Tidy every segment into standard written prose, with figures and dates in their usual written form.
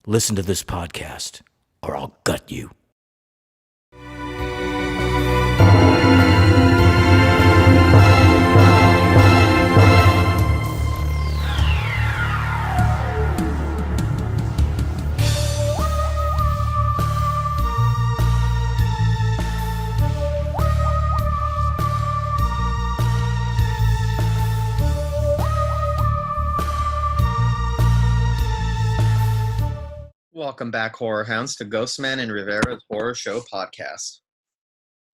listen to this podcast, or I'll gut you. Welcome back, Horror Hounds, to Ghostman and Rivera's Horror Show Podcast.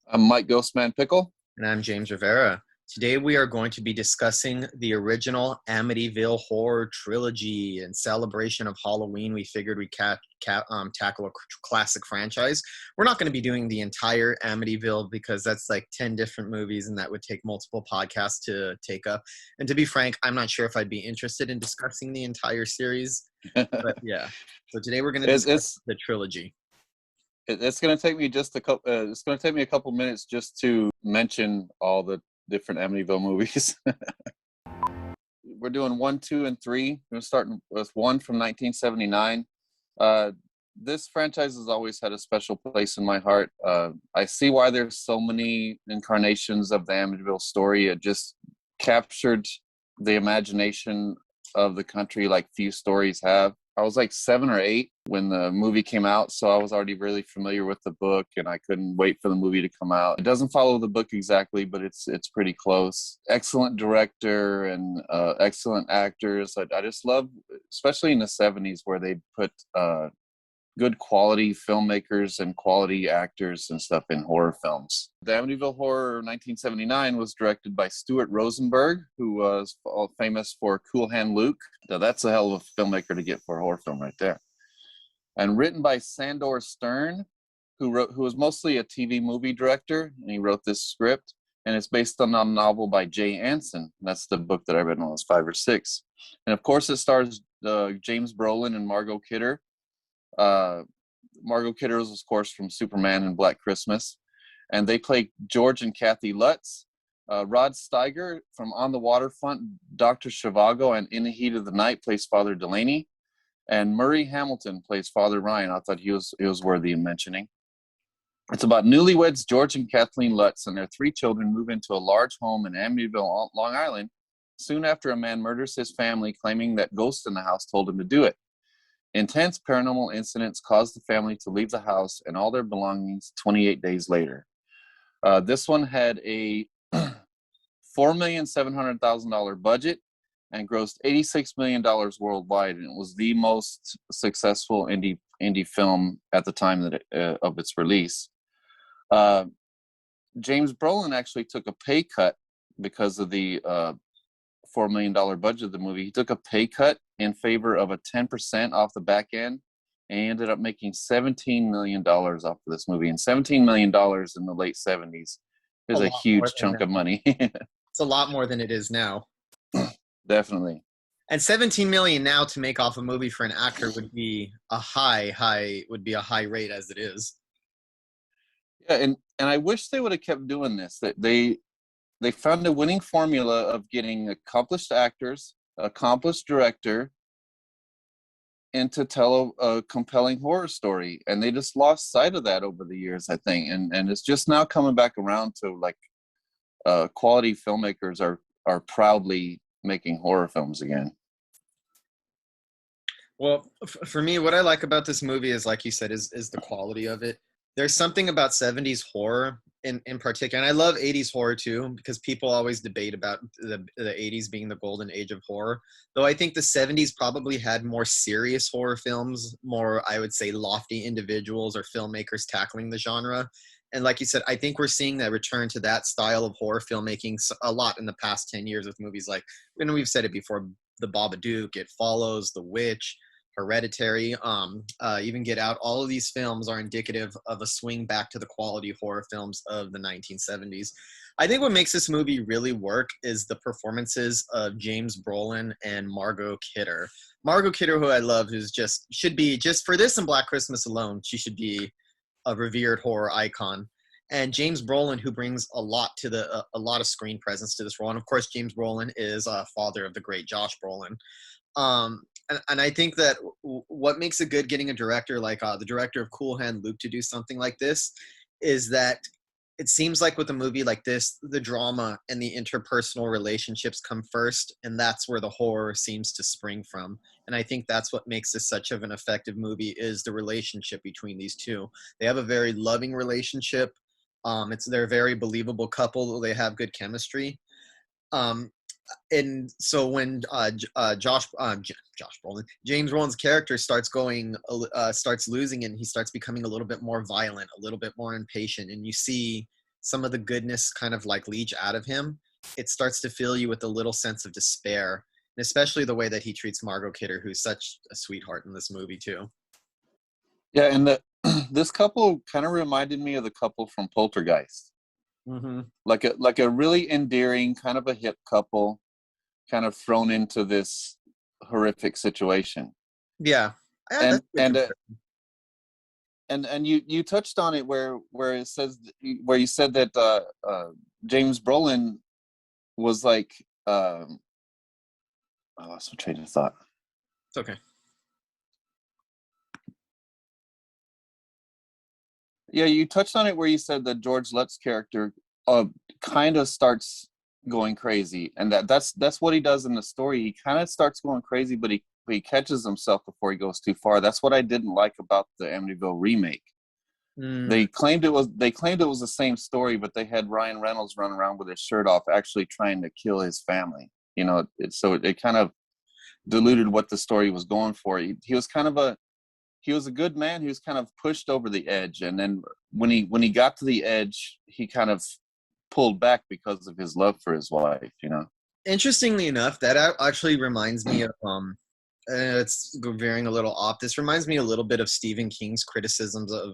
I'm Mike Ghostman Pickle. And I'm James Rivera. Today we are going to be discussing the original Amityville Horror Trilogy. In celebration of Halloween, we figured we'd tackle a classic franchise. We're not going to be doing the entire Amityville because that's like 10 different movies and that would take multiple podcasts to take up. And to be frank, I'm not sure if I'd be interested in discussing the entire series. But yeah, so today we're going to discuss the trilogy. It's going to take me just a couple. It's going to take me a couple minutes just to mention all the different Amityville movies. We're doing 1, 2, and 3. We're starting with 1 from 1979. This franchise has always had a special place in my heart. I see why there's so many incarnations of the Amityville story. It just captured the imagination of the country like few stories have. I was like 7 or 8 when the movie came out, so I was already really familiar with the book, and I couldn't wait for the movie to come out. It doesn't follow the book exactly, but it's pretty close. Excellent director and excellent actors. I just love, especially in the 70s, where they put good quality filmmakers and quality actors and stuff in horror films. The Amityville Horror 1979 was directed by Stuart Rosenberg, who was famous for Cool Hand Luke. Now, that's a hell of a filmmaker to get for a horror film right there. And written by Sandor Stern, who was mostly a TV movie director, and he wrote this script. And it's based on a novel by Jay Anson. That's the book that I read when I was 5 or 6. And of course, it stars James Brolin and Margot Kidder. Margot Kidder was, of course, from Superman and Black Christmas, and they play George and Kathy Lutz. Rod Steiger from On the Waterfront, Dr. Zhivago, and In the Heat of the Night plays Father Delaney, and Murray Hamilton plays Father Ryan. I thought he was worthy of mentioning. It's about newlyweds George and Kathleen Lutz and their 3 children move into a large home in Amityville, Long Island, soon after a man murders his family, claiming that ghosts in the house told him to do it. Intense paranormal incidents caused the family to leave the house and all their belongings 28 days later. This one had a $4,700,000 budget and grossed $86 million worldwide, and it was the most successful indie film at the time that of its release. James Brolin actually took a pay cut because of the $4 million budget of the movie. He took a pay cut in favor of a 10% off the back end, and he ended up making $17 million off of this movie. And $17 million in the late 70s is a huge chunk of money. It's a lot more than it is now. Definitely. And $17 million now to make off a movie for an actor would be a high rate as it is. Yeah, and I wish they would have kept doing this. That they found a winning formula of getting accomplished actors, accomplished director, and to tell a compelling horror story. And they just lost sight of that over the years, I think. And it's just now coming back around to like quality filmmakers are proudly making horror films again. Well, for me, what I like about this movie is, like you said, is the quality of it. There's something about 70s horror in particular, and I love 80s horror too, because people always debate about the 80s being the golden age of horror. Though I think the 70s probably had more serious horror films, more, I would say, lofty individuals or filmmakers tackling the genre. And like you said, I think we're seeing that return to that style of horror filmmaking a lot in the past 10 years with movies like, and we've said it before, The Babadook, It Follows, The Witch, Hereditary, even Get Out. All of these films are indicative of a swing back to the quality horror films of the 1970s. I think what makes this movie really work is the performances of James Brolin and Margot Kidder. Margot Kidder, who I love, should be, just for this and Black Christmas alone, she should be a revered horror icon. And James Brolin, who brings a lot of screen presence to this role. And of course, James Brolin is father of the great Josh Brolin. And I think that what makes it good getting a director like the director of Cool Hand Luke to do something like this is that it seems like with a movie like this, the drama and the interpersonal relationships come first, and that's where the horror seems to spring from. And I think that's what makes this such of an effective movie is the relationship between these two. They have a very loving relationship. They're a very believable couple. They have good chemistry. Um, and so when Josh Brolin, James Brolin's character starts losing, and he starts becoming a little bit more violent, a little bit more impatient, and you see some of the goodness kind of like leach out of him. It starts to fill you with a little sense of despair, and especially the way that he treats Margot Kidder, who's such a sweetheart in this movie too. Yeah, and this couple kind of reminded me of the couple from Poltergeist. Mm-hmm. Like a really endearing, kind of a hip couple, kind of thrown into this horrific situation. Yeah, and you touched on it where it says where you said that James Brolin was like I lost my train of thought. it's okay. Yeah, you touched on it where you said that George Lett's character kind of starts going crazy, and that's what he does in the story. He kind of starts going crazy, but he catches himself before he goes too far. That's what I didn't like about the Amityville remake. They claimed it was the same story, but they had Ryan Reynolds run around with his shirt off, actually trying to kill his family. You know, it kind of diluted what the story was going for. He was a good man. He was kind of pushed over the edge, and then when he got to the edge, he kind of pulled back because of his love for his wife. You know. Interestingly enough, that actually reminds me of it's veering a little off. This reminds me a little bit of Stephen King's criticisms of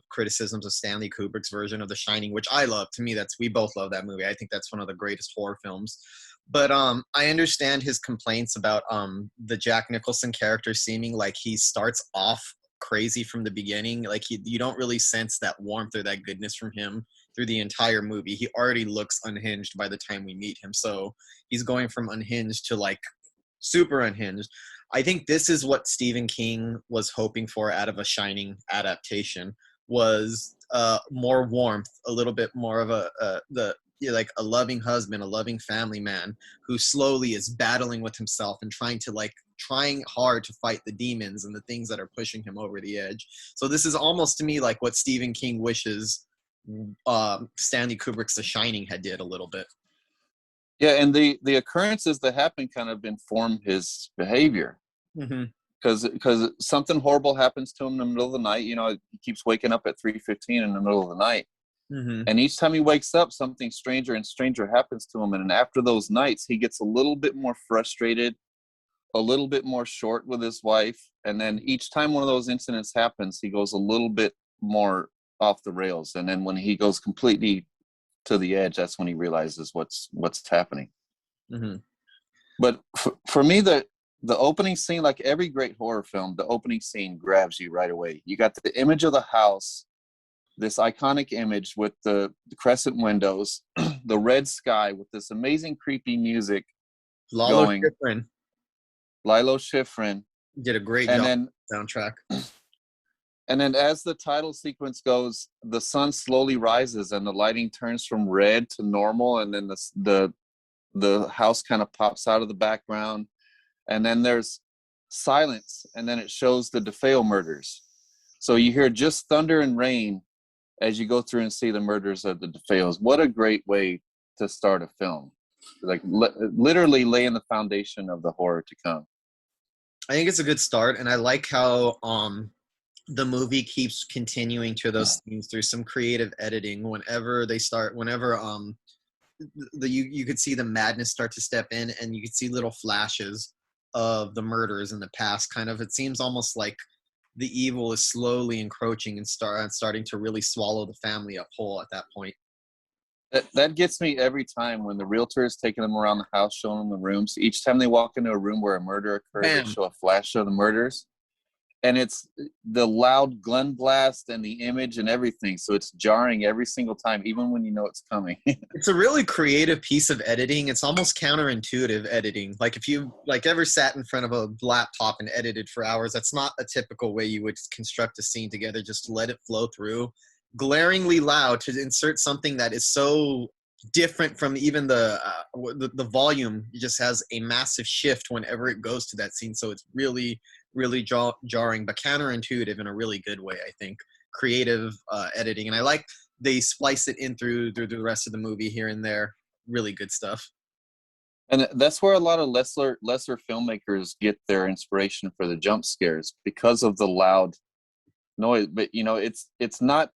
Stanley Kubrick's version of The Shining, which I love. To me, we both love that movie. I think that's one of the greatest horror films. But I understand his complaints about the Jack Nicholson character seeming like he starts off crazy from the beginning. Like you don't really sense that warmth or that goodness from him through the entire movie. He already looks unhinged by the time we meet him. So he's going from unhinged to like super unhinged. I think this is what Stephen King was hoping for out of a Shining adaptation, was more warmth, a little bit more of like a loving husband, a loving family man who slowly is battling with himself and trying hard to fight the demons and the things that are pushing him over the edge. So this is almost to me like what Stephen King wishes Stanley Kubrick's The Shining had did a little bit. Yeah, and the occurrences that happen kind of inform his behavior. Because something horrible happens to him in the middle of the night. You know, he keeps waking up at 3:15 in the middle of the night. And each time he wakes up, something stranger and stranger happens to him. And after those nights, he gets a little bit more frustrated, a little bit more short with his wife. And then each time one of those incidents happens, he goes a little bit more off the rails. And then when he goes completely to the edge, that's when he realizes what's happening. But for me, the opening scene, like every great horror film, the opening scene grabs you right away. You got the image of the house, this iconic image with the crescent windows, the red sky with this amazing creepy music. Lalo Schifrin did a great job on the soundtrack. And then as the title sequence goes, the sun slowly rises and the lighting turns from red to normal, and then the house kind of pops out of the background, and then there's silence, and then it shows the DeFeo murders. So you hear just thunder and rain as you go through and see the murders of the DeFeos. What a great way to start a film. Like literally laying the foundation of the horror to come. I think it's a good start, and I like how the movie keeps continuing to those themes through some creative editing. Whenever you could see the madness start to step in, and you could see little flashes of the murders in the past. Kind of, it seems almost like the evil is slowly encroaching and starting to really swallow the family up whole at that point. That gets me every time when the realtor is taking them around the house, showing them the rooms. Each time they walk into a room where a murder occurred, they show a flash of the murders. and it's the loud gun blast and the image and everything, so it's jarring every single time, even when you know it's coming. It's a really creative piece of editing. It's almost counterintuitive editing. Like if you like ever sat in front of a laptop and edited for hours, that's not a typical way you would construct a scene together, just to let it flow through. Glaringly loud to insert something that is so different from even the volume. It just has a massive shift whenever it goes to that scene. So it's really, really jarring, but counterintuitive in a really good way, I think. Creative editing. And I like they splice it in through the rest of the movie here and there. Really good stuff. And that's where a lot of lesser filmmakers get their inspiration for the jump scares, because of the loud noise. But you know, it's not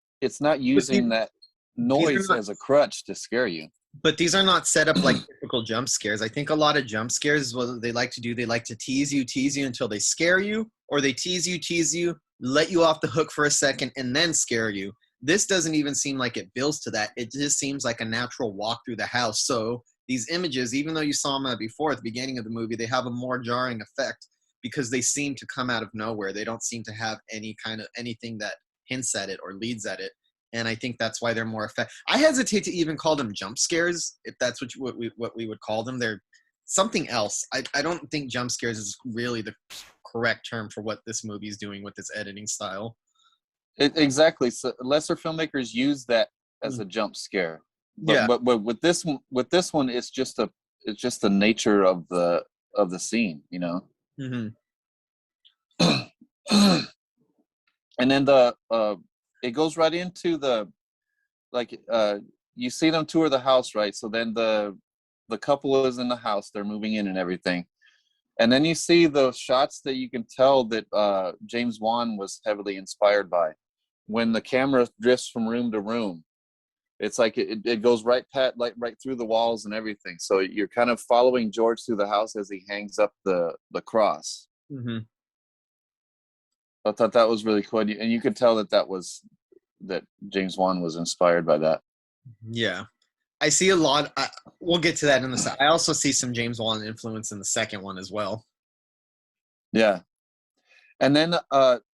using that noise as a crutch to scare you. But these are not set up like typical jump scares. I think a lot of jump scares, what they like to do, they like to tease you until they scare you, or they tease you, let you off the hook for a second, and then scare you. This doesn't even seem like it builds to that. It just seems like a natural walk through the house. So these images, even though you saw them before at the beginning of the movie, they have a more jarring effect because they seem to come out of nowhere. They don't seem to have anything that hints at it or leads at it. And I think that's why they're more effective. I hesitate to even call them jump scares, if that's what we would call them. They're something else. I don't think jump scares is really the correct term for what this movie is doing with its editing style. Exactly. So lesser filmmakers use that as a jump scare. But with this one, it's just the nature of the scene, you know. Mm-hmm. And then it goes right into you see them tour the house, right? So then the couple is in the house, they're moving in and everything. And then you see those shots that you can tell that James Wan was heavily inspired by. When the camera drifts from room to room, it's like it goes right through the walls and everything. So you're kind of following George through the house as he hangs up the cross. Mm-hmm. I thought that was really cool, and you could tell that James Wan was inspired by that. Yeah, I see a lot. We'll get to that in the second. I also see some James Wan influence in the second one as well. Yeah, and then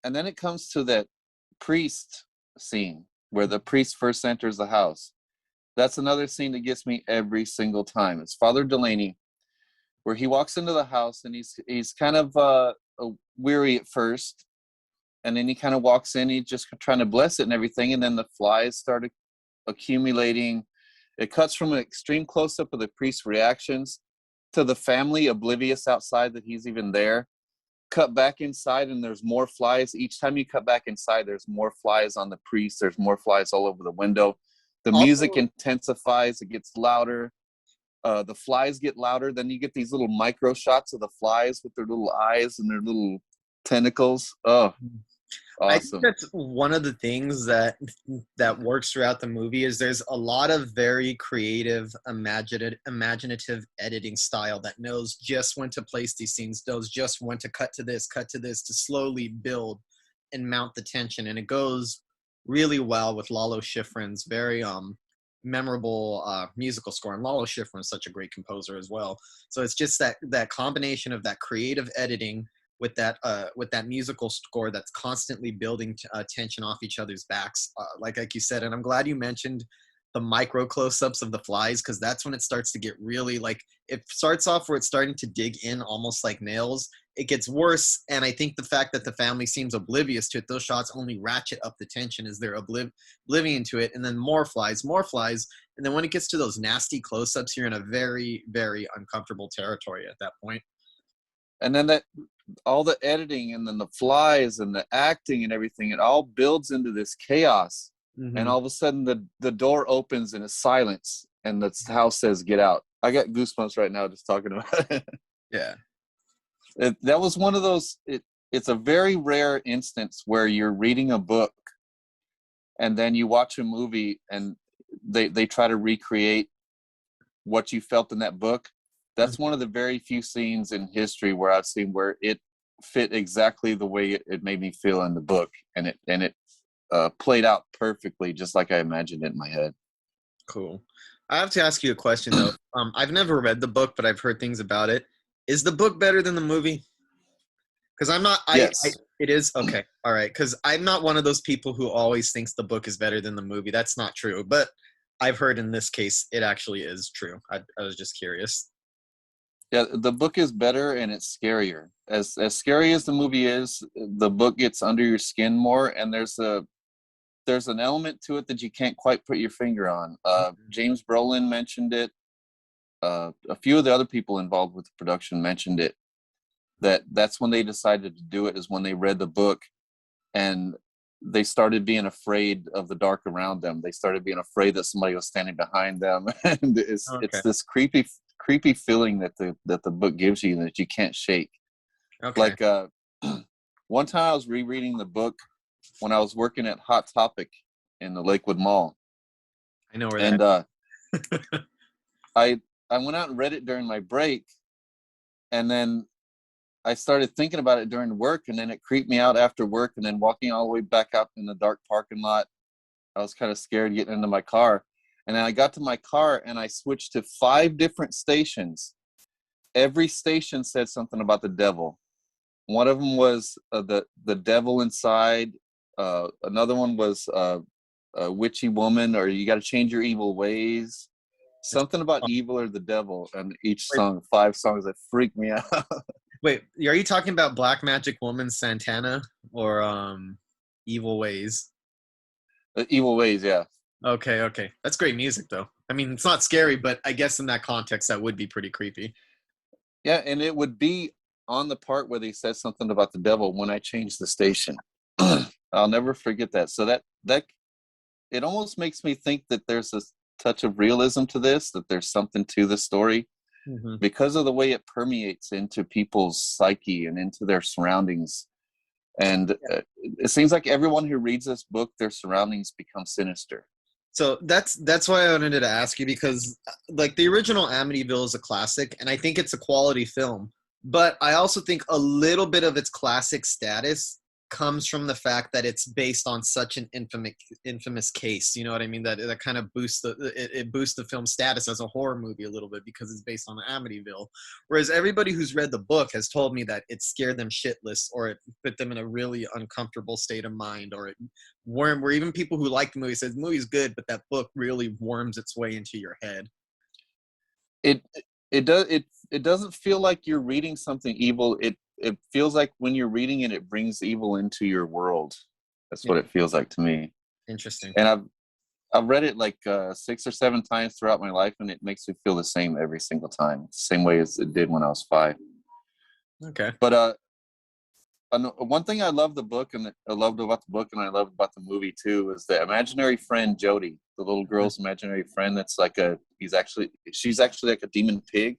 it comes to that priest scene where the priest first enters the house. That's another scene that gets me every single time. It's Father Delaney, where he walks into the house and he's kind of weary at first. And then he kind of walks in, he's just trying to bless it and everything. And then the flies started accumulating. It cuts from an extreme close-up of the priest's reactions to the family oblivious outside that he's even there. Cut back inside and there's more flies. Each time you cut back inside, there's more flies on the priest. There's more flies all over the window. The music intensifies. It gets louder. The flies get louder. Then you get these little micro shots of the flies with their little eyes and their little tentacles. Oh, awesome. I think that's one of the things that works throughout the movie is there's a lot of very creative, imaginative editing style that knows just when to place these scenes, knows just when to cut to this to slowly build and mount the tension. And it goes really well with Lalo Schifrin's very memorable musical score. And Lalo Schifrin is such a great composer as well. So it's just that combination of that creative editing with that musical score that's constantly building tension off each other's backs, like you said. And I'm glad you mentioned the micro close-ups of the flies, because that's when it starts to get really, like, it starts off where it's starting to dig in almost like nails. It gets worse, and I think the fact that the family seems oblivious to it, those shots only ratchet up the tension as they're oblivion to it, and then more flies, and then when it gets to those nasty close-ups, you're in a very, very uncomfortable territory at that point. And then all the editing and then the flies and the acting and everything, it all builds into this chaos. Mm-hmm. And all of a sudden the door opens and it's silence and the house says, "Get out." I got goosebumps right now just talking about it. Yeah. That was one of those, it's a very rare instance where you're reading a book and then you watch a movie and they try to recreate what you felt in that book. That's one of the very few scenes in history where I've seen where it fit exactly the way it made me feel in the book, and it played out perfectly, just like I imagined it in my head. Cool. I have to ask you a question though. I've never read the book, but I've heard things about it. Is the book better than the movie? Because I'm not. Yes. It is okay. All right. Because I'm not one of those people who always thinks the book is better than the movie. That's not true. But I've heard in this case it actually is true. I was just curious. Yeah, the book is better and it's scarier. As scary as the movie is, the book gets under your skin more, and there's an element to it that you can't quite put your finger on. James Brolin mentioned it. A few of the other people involved with the production mentioned it. That's when they decided to do it, is when they read the book, and they started being afraid of the dark around them. They started being afraid that somebody was standing behind them, and it's Okay. this creepy feeling that the book gives you that you can't shake. Okay. Like one time I was rereading the book when I was working at Hot Topic in the Lakewood Mall, I know where and that. I went out and read it during my break, and then I started thinking about it during work, and then it creeped me out after work, and then walking all the way back out in the dark parking lot, I was kind of scared getting into my car. And then I got to my car and I switched to 5 different stations. Every station said something about the devil. One of them was the devil inside. Another one was a witchy woman, or you got to change your evil ways. Something about evil or the devil. And each Wait, song, 5 songs that freaked me out. wait, are you talking about Black Magic Woman Santana or Evil Ways? Evil ways, yeah. Okay, okay. That's great music though. I mean, it's not scary, but I guess in that context that would be pretty creepy. Yeah, and it would be on the part where they said something about the devil when I changed the station. I'll never forget that. So that it almost makes me think that there's a touch of realism to this, that there's something to the story Mm-hmm. because of the way it permeates into people's psyche and into their surroundings. And it seems like everyone who reads this book, their surroundings become sinister. So that's why I wanted to ask you, because like the original Amityville is a classic and I think it's a quality film, but I also think a little bit of its classic status comes from the fact that it's based on such an infamous case. You know what I mean? That kind of boosts it boosts the film status as a horror movie a little bit because it's based on Amityville. Whereas everybody who's read the book has told me that it scared them shitless, or it put them in a really uncomfortable state of mind, or it where even people who like the movie says the movie's good, but that book really worms its way into your head. It it doesn't feel like you're reading something evil. It feels like when you're reading it, it brings evil into your world. That's what Yeah. it feels like to me. Interesting. And I've read it like 6 or 7 times throughout my life, and it makes me feel the same every single time. Same way as it did when I was 5. Okay. But one thing I love the book, and I loved about the book, and I loved about the movie too, is the imaginary friend Jody, the little girl's imaginary friend. That's like she's actually like a demon pig.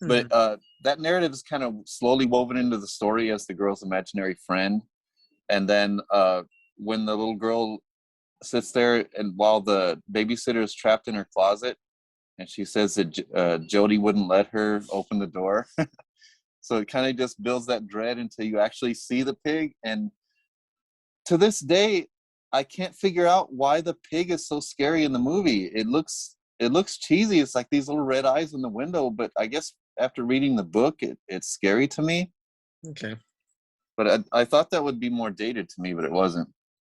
Mhm. But that narrative is kind of slowly woven into the story as the girl's imaginary friend. And then when the little girl sits there, and while the babysitter is trapped in her closet, and she says that Jody wouldn't let her open the door. So it kind of just builds that dread until you actually see the pig. And to this day, I can't figure out why the pig is so scary in the movie. It looks cheesy. It's like these little red eyes in the window, but I guess after reading the book, it's scary to me. Okay. But I thought that would be more dated to me, but it wasn't.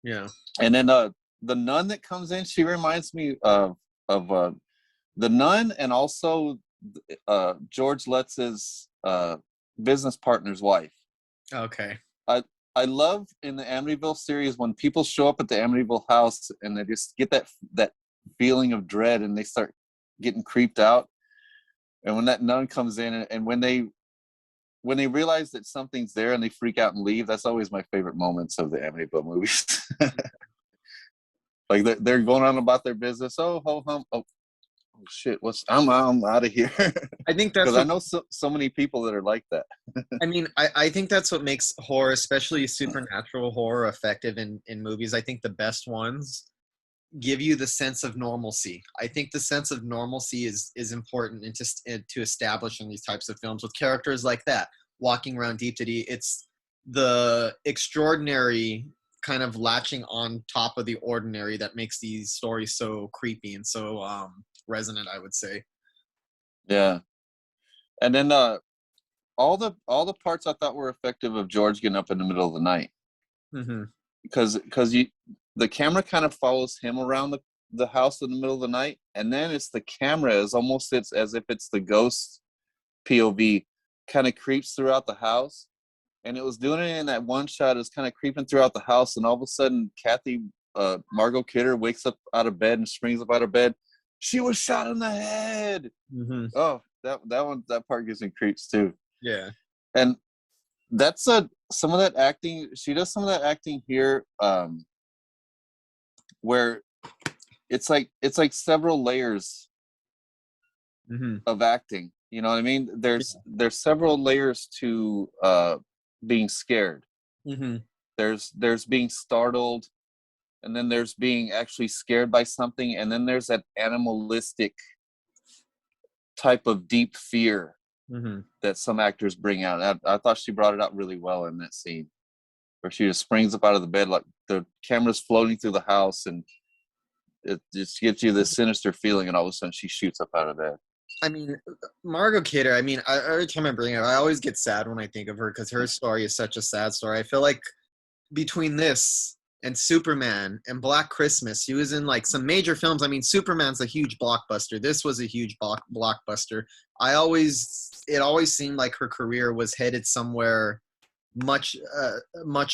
Yeah. And then the nun that comes in, she reminds me of the nun, and also George Lutz's business partner's wife. Okay. I love in the Amityville series when people show up at the Amityville house and they just get that feeling of dread, and they start getting creeped out. And when that nun comes in, and when they realize that something's there and they freak out and leave, that's always my favorite moments of the Amityville movies. Like they're going on about their business. Oh, ho hum. Oh shit! I'm out of here. I think that's Because I what know so many people that are like that. I mean, I think that's what makes horror, especially supernatural horror, effective in movies. I think the best ones give you the sense of normalcy. I think the sense of normalcy is important to establish in these types of films with characters like that walking around deep to deep. It's the extraordinary kind of latching on top of the ordinary that makes these stories so creepy and so resonant, I would say. Yeah. And then all the parts I thought were effective of George getting up in the middle of the night, Mm-hmm. because the camera kind of follows him around the house in the middle of the night, and then it's the camera it's as if it's the ghost POV, kind of creeps throughout the house, and it was doing it in that one shot. It's kind of creeping throughout the house, and all of a sudden, Margot Kidder wakes up out of bed and springs up out of bed. She was shot in the head. Mm-hmm. Oh, that part gives me creeps too. Yeah. And that's some of that acting. She does some of that acting here, where it's like several layers Mm-hmm. of acting. You know what I mean? There's several layers to being scared. Mm-hmm. There's being startled, and then there's being actually scared by something, and then there's that animalistic type of deep fear Mm-hmm. that some actors bring out. I thought she brought it out really well in that scene, where she just springs up out of the bed, like the camera's floating through the house, and it just gives you this sinister feeling, and all of a sudden she shoots up out of bed. I mean, Margot Kidder, I mean, every time I bring it up, I always get sad when I think of her because her story is such a sad story. I feel like between this and Superman and Black Christmas, she was in like some major films. I mean, Superman's a huge blockbuster. This was a huge blockbuster. It always seemed like her career was headed somewhere much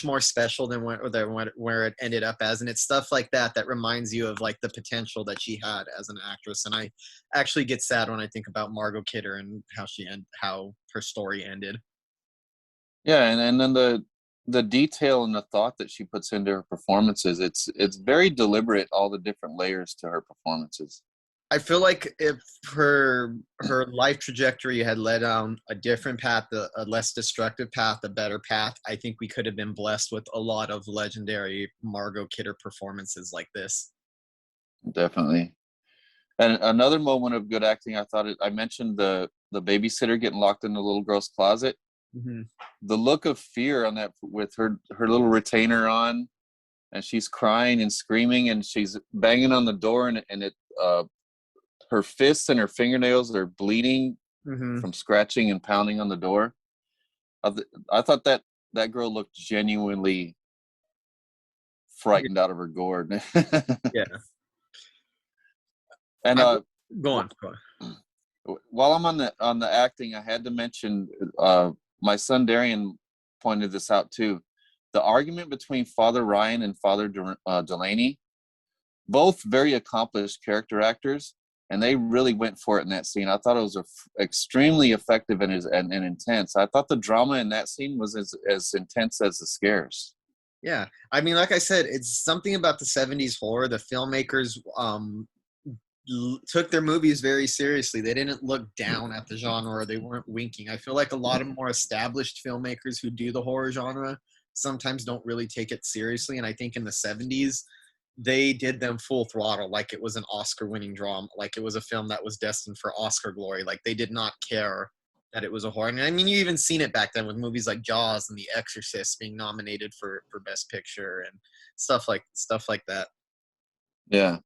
more special than where it ended up as, and it's stuff like that reminds you of like the potential that she had as an actress. And I actually get sad when I think about Margot Kidder and how her story ended. Yeah, and then the detail and the thought that she puts into her performances, it's very deliberate, all the different layers to her performances. I feel like if her life trajectory had led down a different path, a less destructive path, a better path, I think we could have been blessed with a lot of legendary Margot Kidder performances like this. Definitely. And another moment of good acting, I mentioned the babysitter getting locked in the little girl's closet. Mm-hmm. The look of fear on that, with her little retainer on, and she's crying and screaming, and she's banging on the door, and it her fists and her fingernails are bleeding Mm-hmm. from scratching and pounding on the door. I thought that girl looked genuinely frightened out of her gourd. Yeah. And Go on. while I'm on the acting, I had to mention, my son Darian pointed this out too. The argument between Father Ryan and Father Delaney, both very accomplished character actors, and they really went for it in that scene. I thought it was extremely effective and intense. I thought the drama in that scene was as intense as the scares. Yeah. I mean, like I said, it's something about the 70s horror. The filmmakers took their movies very seriously. They didn't look down at the genre, or they weren't winking. I feel like a lot of more established filmmakers who do the horror genre sometimes don't really take it seriously. And I think in the 70s, they did them full throttle, like it was an Oscar-winning drama, like it was a film that was destined for Oscar glory. Like they did not care that it was a horror. And I mean, you even seen it back then with movies like Jaws and The Exorcist being nominated for Best Picture and stuff like that. Yeah.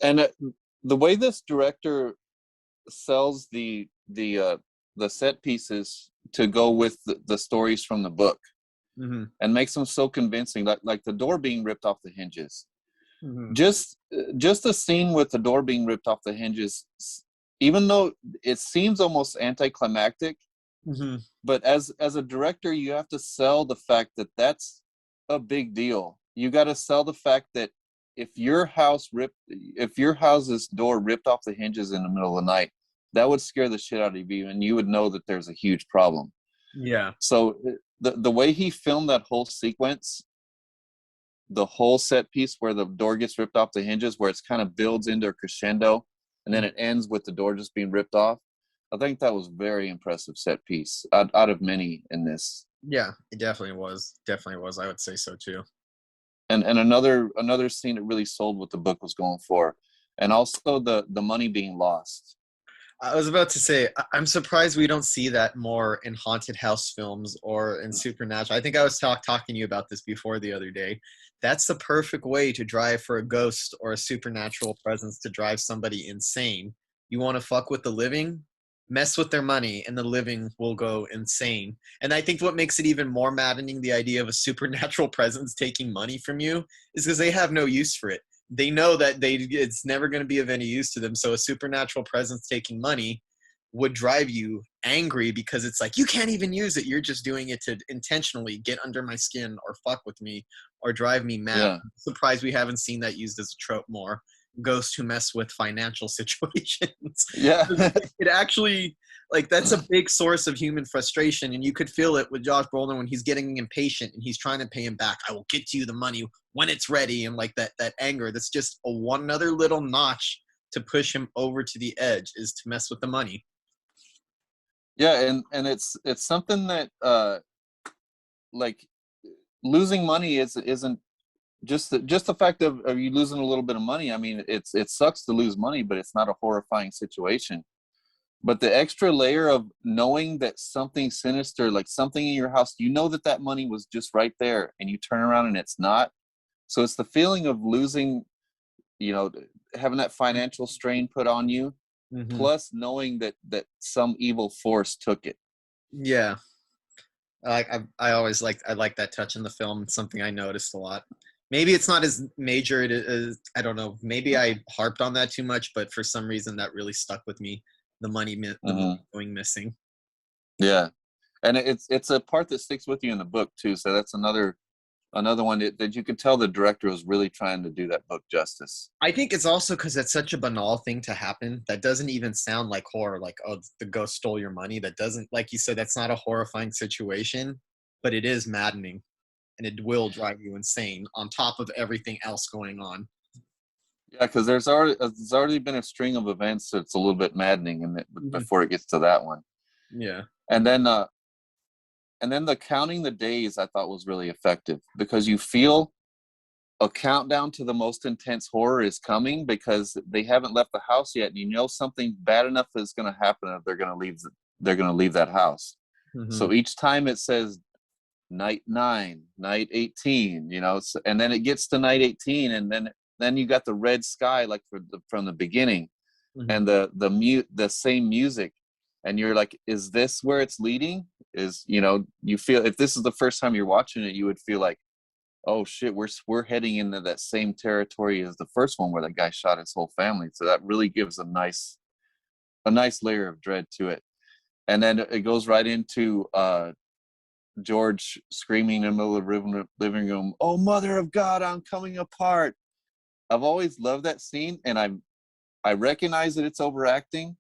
And the way this director sells the set pieces to go with the stories from the book, Mm-hmm. and makes them so convincing, like the door being ripped off the hinges. Mm-hmm. Just a scene with the door being ripped off the hinges, even though it seems almost anticlimactic, Mm-hmm. but as a director, you have to sell the fact that that's a big deal. You got to sell the fact that if your house's door ripped off the hinges in the middle of the night, that would scare the shit out of you, and you would know that there's a huge problem. Yeah. So the way he filmed that whole sequence, the whole set piece where the door gets ripped off the hinges, where it's kind of builds into a crescendo, and then it ends with the door just being ripped off. I think that was very impressive set piece out of many in this. Yeah, it definitely was. I would say so too. And another scene that really sold what the book was going for, and also the money being lost. I was about to say, I'm surprised we don't see that more in haunted house films or in supernatural. I think I was talking to you about this before the other day. That's the perfect way to drive for a ghost or a supernatural presence to drive somebody insane. You want to fuck with the living? mess with their money, and the living will go insane. And I think what makes it even more maddening, the idea of a supernatural presence taking money from you, is because they have no use for it. They know that it's never going to be of any use to them. So a supernatural presence taking money would drive you angry because it's like, you can't even use it. You're just doing it to intentionally get under my skin or fuck with me or drive me mad. Yeah. I'm surprised we haven't seen that used as a trope more. Ghosts who mess with financial situations. Yeah. It actually, like, that's a big source of human frustration, and you could feel it with Josh Brolin when he's getting impatient and he's trying to pay him back. I will get to you the money when it's ready, and like that anger. That's just one other little notch to push him over to the edge, is to mess with the money. Yeah, and it's something that like losing money isn't just the fact of you losing a little bit of money. I mean, it sucks to lose money, but it's not a horrifying situation. But the extra layer of knowing that something sinister, like something in your house, you know that money was just right there, and you turn around and it's not. So it's the feeling of losing, having that financial strain put on you, plus knowing that some evil force took it. Yeah. I like that touch in the film. It's something I noticed a lot. Maybe it's not as major. It is, I don't know. Maybe I harped on that too much, but for some reason that really stuck with me. The money going missing. Yeah, and it's a part that sticks with you in the book too. So that's another one that you could tell the director was really trying to do that book justice. I think it's also because it's such a banal thing to happen that doesn't even sound like horror. Like, oh, the ghost stole your money. That doesn't, like you said, that's not a horrifying situation, but it is maddening, and it will drive you insane on top of everything else going on. Yeah, because there's already been a string of events that's a little bit maddening before it gets to that one. Yeah. And then the counting the days I thought was really effective, because you feel a countdown to the most intense horror is coming because they haven't left the house yet, and you know something bad enough is going to happen if they're going to leave that house. So each time it says night 9, night 18, and then it gets to night 18, and then you got the red sky like from the beginning, and the same music, and you're like, is this where it's leading? You feel, if this is the first time you're watching it, you would feel like, oh shit, we're heading into that same territory as the first one where the guy shot his whole family. So that really gives a nice layer of dread to it. And then it goes right into George screaming in the middle of the living room, "Oh, mother of God, I'm coming apart." I've always loved that scene, and I recognize that it's overacting.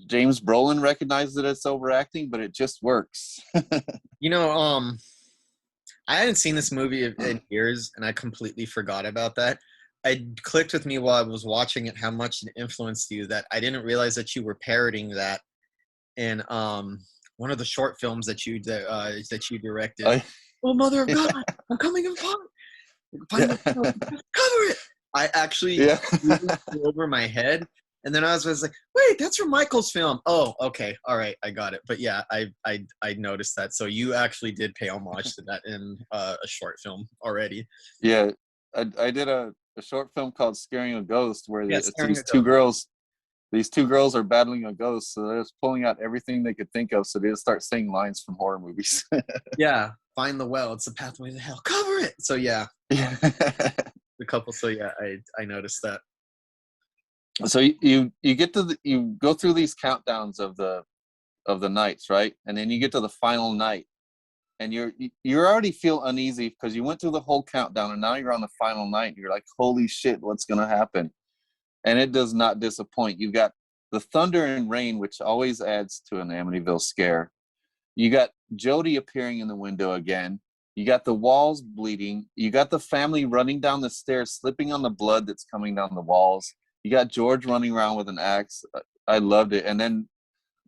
James Brolin recognized that it's overacting, but it just works. I hadn't seen this movie in years, and I completely forgot about that. It clicked with me while I was watching it how much it influenced you, that I didn't realize that you were parroting that in one of the short films that you directed. Oh, mother of God, I'm coming apart. Cover it. I actually flew over my head, and then I was like, wait, that's from Michael's film. Oh, okay, all right, I got it. But yeah, I noticed that. So you actually did pay homage to that in a short film already. Yeah, I did a short film called Scaring a Ghost, where these two girls are battling a ghost, so they're just pulling out everything they could think of, so they just start saying lines from horror movies. Yeah, find the well, it's the pathway to hell, cover it. So yeah. The couple. So yeah, I noticed that. So you get to you go through these countdowns of the nights, right? And then you get to the final night, and you already feel uneasy because you went through the whole countdown, and now you're on the final night, and you're like, holy shit, what's gonna happen? And it does not disappoint. You got the thunder and rain, which always adds to an Amityville scare. You got Jody appearing in the window again. You got the walls bleeding. You got the family running down the stairs, slipping on the blood that's coming down the walls. You got George running around with an axe. I loved it. And then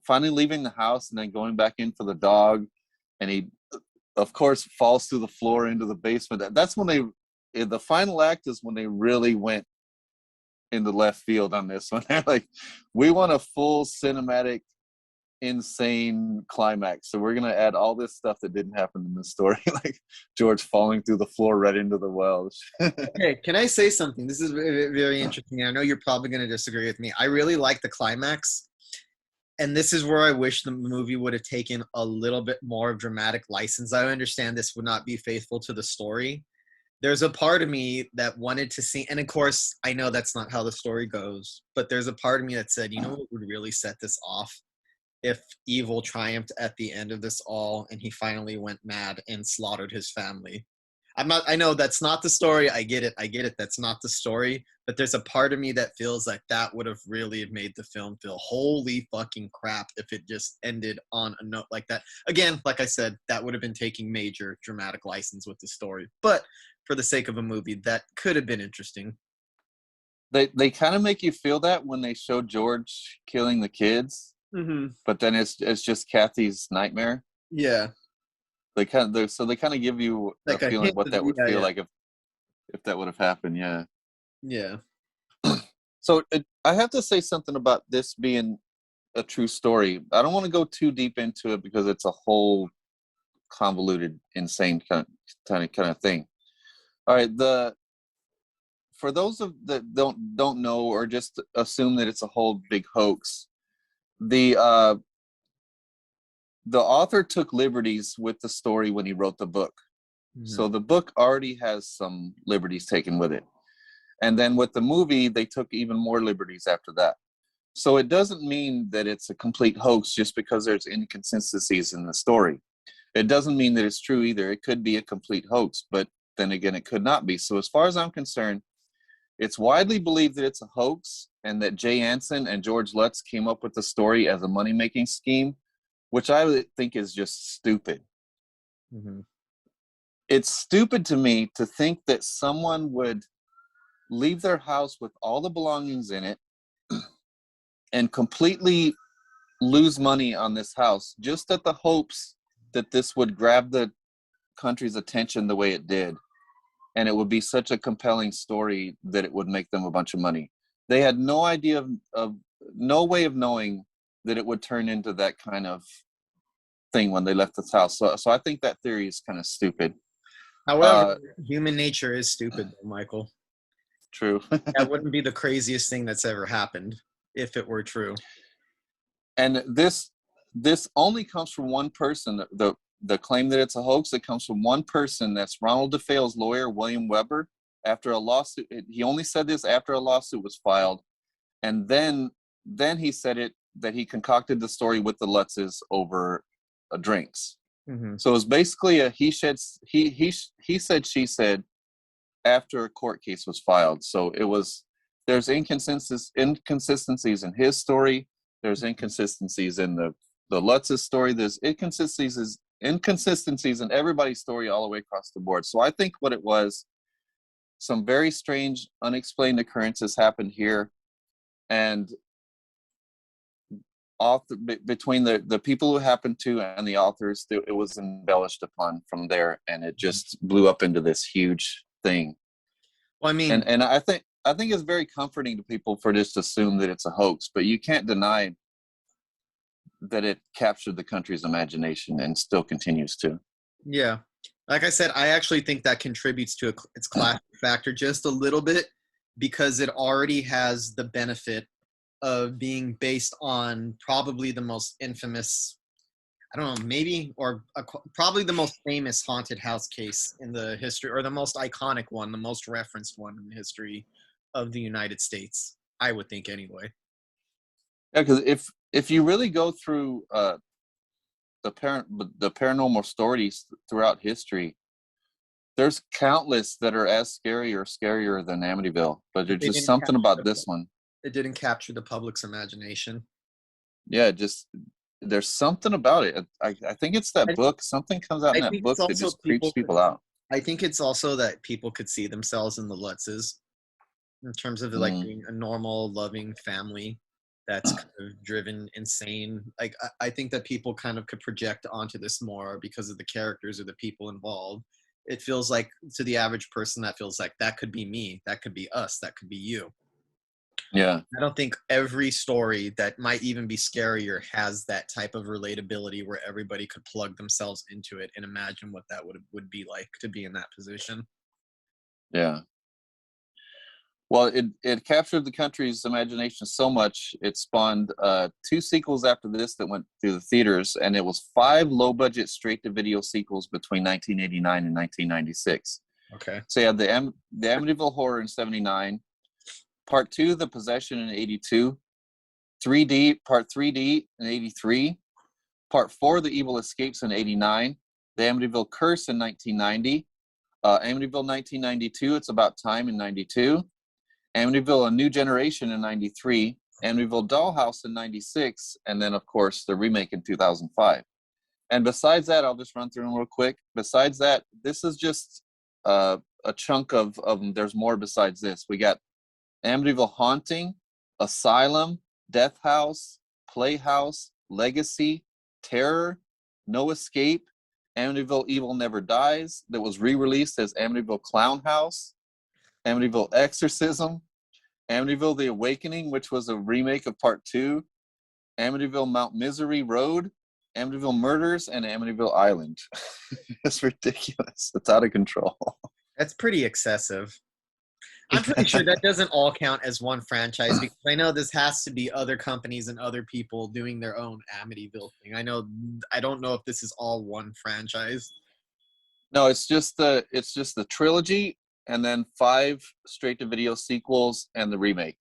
finally leaving the house and then going back in for the dog. And he, of course, falls through the floor into the basement. That's when the final act is when they really went in the left field on this one. They're like, we want a full cinematic, insane climax, so we're gonna add all this stuff that didn't happen in the story, like George falling through the floor right into the well. Okay, can I say something? This is very, very interesting. I know you're probably going to disagree with me. I really like the climax, and this is where I wish the movie would have taken a little bit more of dramatic license. I understand this would not be faithful to the story. There's a part of me that wanted to see, and of course, I know that's not how the story goes, but there's a part of me that said, you know what would really set this off? If evil triumphed at the end of this all and he finally went mad and slaughtered his family. I know that's not the story. I get it. That's not the story. But there's a part of me that feels like that would have really made the film feel holy fucking crap if it just ended on a note like that. Again, like I said, that would have been taking major dramatic license with the story. But for the sake of a movie, that could have been interesting. They kind of make you feel that when they show George killing the kids, but then it's just Kathy's nightmare. Yeah. They kind of give you Like a a feeling hint what of- that would yeah, feel yeah. like if that would have happened. Yeah. Yeah. So I have to say something about this being a true story. I don't want to go too deep into it because it's a whole convoluted, insane kind of thing. All right, for those that don't know or just assume that it's a whole big hoax, the author took liberties with the story when he wrote the book. So the book already has some liberties taken with it. And then with the movie, they took even more liberties after that. So it doesn't mean that it's a complete hoax just because there's inconsistencies in the story. It doesn't mean that it's true either. It could be a complete hoax, but then again, it could not be. So as far as I'm concerned, it's widely believed that it's a hoax and that Jay Anson and George Lutz came up with the story as a money-making scheme, which I would think is just stupid. It's stupid to me to think that someone would leave their house with all the belongings in it and completely lose money on this house just at the hopes that this would grab the country's attention the way it did. And it would be such a compelling story that it would make them a bunch of money. They had no idea of no way of knowing that it would turn into that kind of thing when they left this house. So I think that theory is kind of stupid. However, human nature is stupid, Michael. True. That wouldn't be the craziest thing that's ever happened if it were true. And this only comes from one person. The claim that it's a hoax, it comes from one person. That's Ronald DeFeo's lawyer, William Weber. After a lawsuit, he only said this after a lawsuit was filed, and then he said it that he concocted the story with the Lutzes over drinks. So it was basically a he said, she said after a court case was filed. So it was, there's inconsistencies in his story. There's inconsistencies in the Lutz's story. There's inconsistencies in everybody's story all the way across the board. So I think what it was, some very strange, unexplained occurrences happened here, and between the people who happened to and the authors, it was embellished upon from there, and it just blew up into this huge thing. Well, I mean, and I think it's very comforting to people for just assume that it's a hoax, but you can't deny that it captured the country's imagination and still continues to. Yeah. Like I said, I actually think that contributes to its classic factor just a little bit, because it already has the benefit of being based on probably the most infamous, I don't know, maybe, or probably the most famous haunted house case in the history, or the most iconic one, the most referenced one in the history of the United States, I would think anyway. Yeah, because if you really go through the paranormal stories throughout history, there's countless that are as scary or scarier than Amityville, but there's just something about this one. It didn't capture the public's imagination. Yeah, just there's something about it. I think it's that book. Something comes out in that book that just creeps people out. I think it's also that people could see themselves in the Lutzes in terms of like being a normal, loving family that's kind of driven insane. Like I think that people kind of could project onto this more because of the characters or the people involved. It feels like, to the average person, that feels like that could be me, that could be us, that could be you. Yeah. I don't think every story that might even be scarier has that type of relatability where everybody could plug themselves into it and imagine what that would be like to be in that position. Yeah. Well, it captured the country's imagination so much, it spawned 2 sequels after this that went through the theaters, and it was 5 low-budget straight-to-video sequels between 1989 and 1996. Okay. So you had the Amityville Horror in 79, Part 2, The Possession in 82, Part 3D in 83, Part 4, The Evil Escapes in 89, The Amityville Curse in 1990, Amityville 1992, It's About Time in 92, Amityville A New Generation in 93, Amityville Dollhouse in 96, and then, of course, the remake in 2005. And besides that, I'll just run through them real quick. Besides that, this is just a chunk of there's more besides this. We got Amityville Haunting, Asylum, Death House, Playhouse, Legacy, Terror, No Escape, Amityville Evil Never Dies, that was re-released as Amityville Clown House, Amityville Exorcism, Amityville The Awakening, which was a remake of Part 2, Amityville Mount Misery Road, Amityville Murders, and Amityville Island. It's ridiculous. It's out of control. That's pretty excessive. I'm pretty sure that doesn't all count as one franchise, because I know this has to be other companies and other people doing their own Amityville thing. I don't know if this is all one franchise. No, it's just the trilogy, and then 5 straight-to-video sequels and the remake.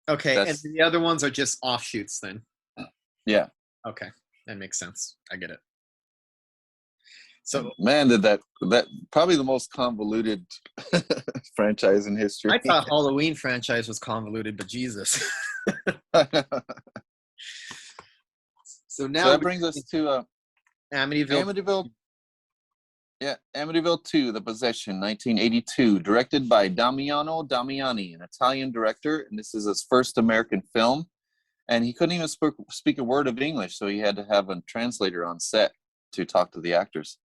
Okay, and the other ones are just offshoots then? Yeah. Okay, that makes sense. I get it. So, man, did that probably the most convoluted franchise in history. I thought Halloween franchise was convoluted, but Jesus. So that brings us to Amityville. Amityville 2, The Possession, 1982, directed by Damiano Damiani, an Italian director, and this is his first American film. And he couldn't even speak a word of English, so he had to have a translator on set to talk to the actors.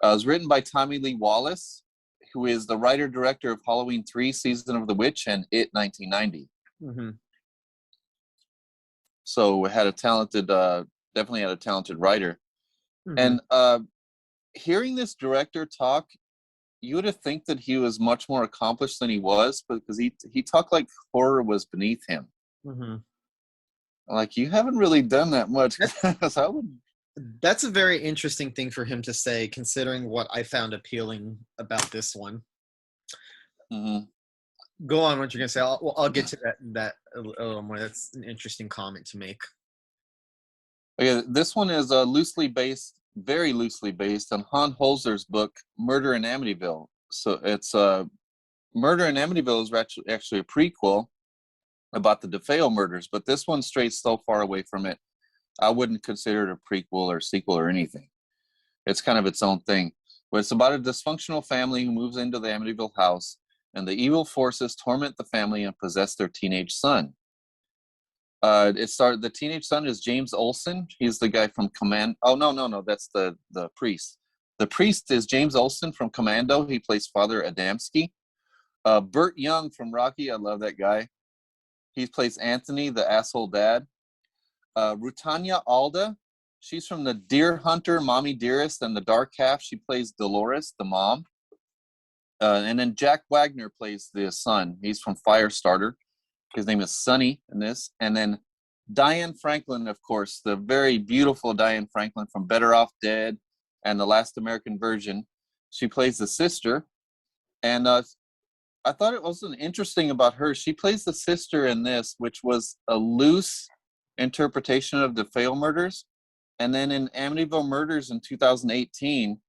It was written by Tommy Lee Wallace, who is the writer-director of Halloween 3, Season of the Witch, and It 1990. Mm-hmm. So it had definitely had a talented writer. Mm-hmm. And hearing this director talk, you would have think that he was much more accomplished than he was, because he talked like horror was beneath him. Mm-hmm. Like, you haven't really done that much. That's a very interesting thing for him to say, considering what I found appealing about this one. Mm-hmm. Go on, what you're going to say. I'll get to that a little more. That's an interesting comment to make. Okay, this one is very loosely based on Han Holzer's book, Murder in Amityville. So it's Murder in Amityville is actually a prequel about the DeFeo murders, but this one strays so far away from it, I wouldn't consider it a prequel or sequel or anything. It's kind of its own thing. But it's about a dysfunctional family who moves into the Amityville house, and the evil forces torment the family and possess their teenage son. The teenage son is James Olsen. He's the guy from Command. Oh, no, that's the priest. The priest is James Olsen from Commando. He plays Father Adamski. Burt Young from Rocky. I love that guy. He plays Anthony, the asshole dad. Rutanya Alda, she's from the Deer Hunter, Mommy Dearest, and The Dark Half. She plays Dolores, the mom. And then Jack Wagner plays the son. He's from Firestarter. His name is Sonny in this. And then Diane Franklin, of course, the very beautiful Diane Franklin from Better Off Dead and The Last American Virgin. She plays the sister. And I thought it was interesting about her. She plays the sister in this, which was a loose interpretation of the DeFeo murders. And then in Amityville Murders in 2018,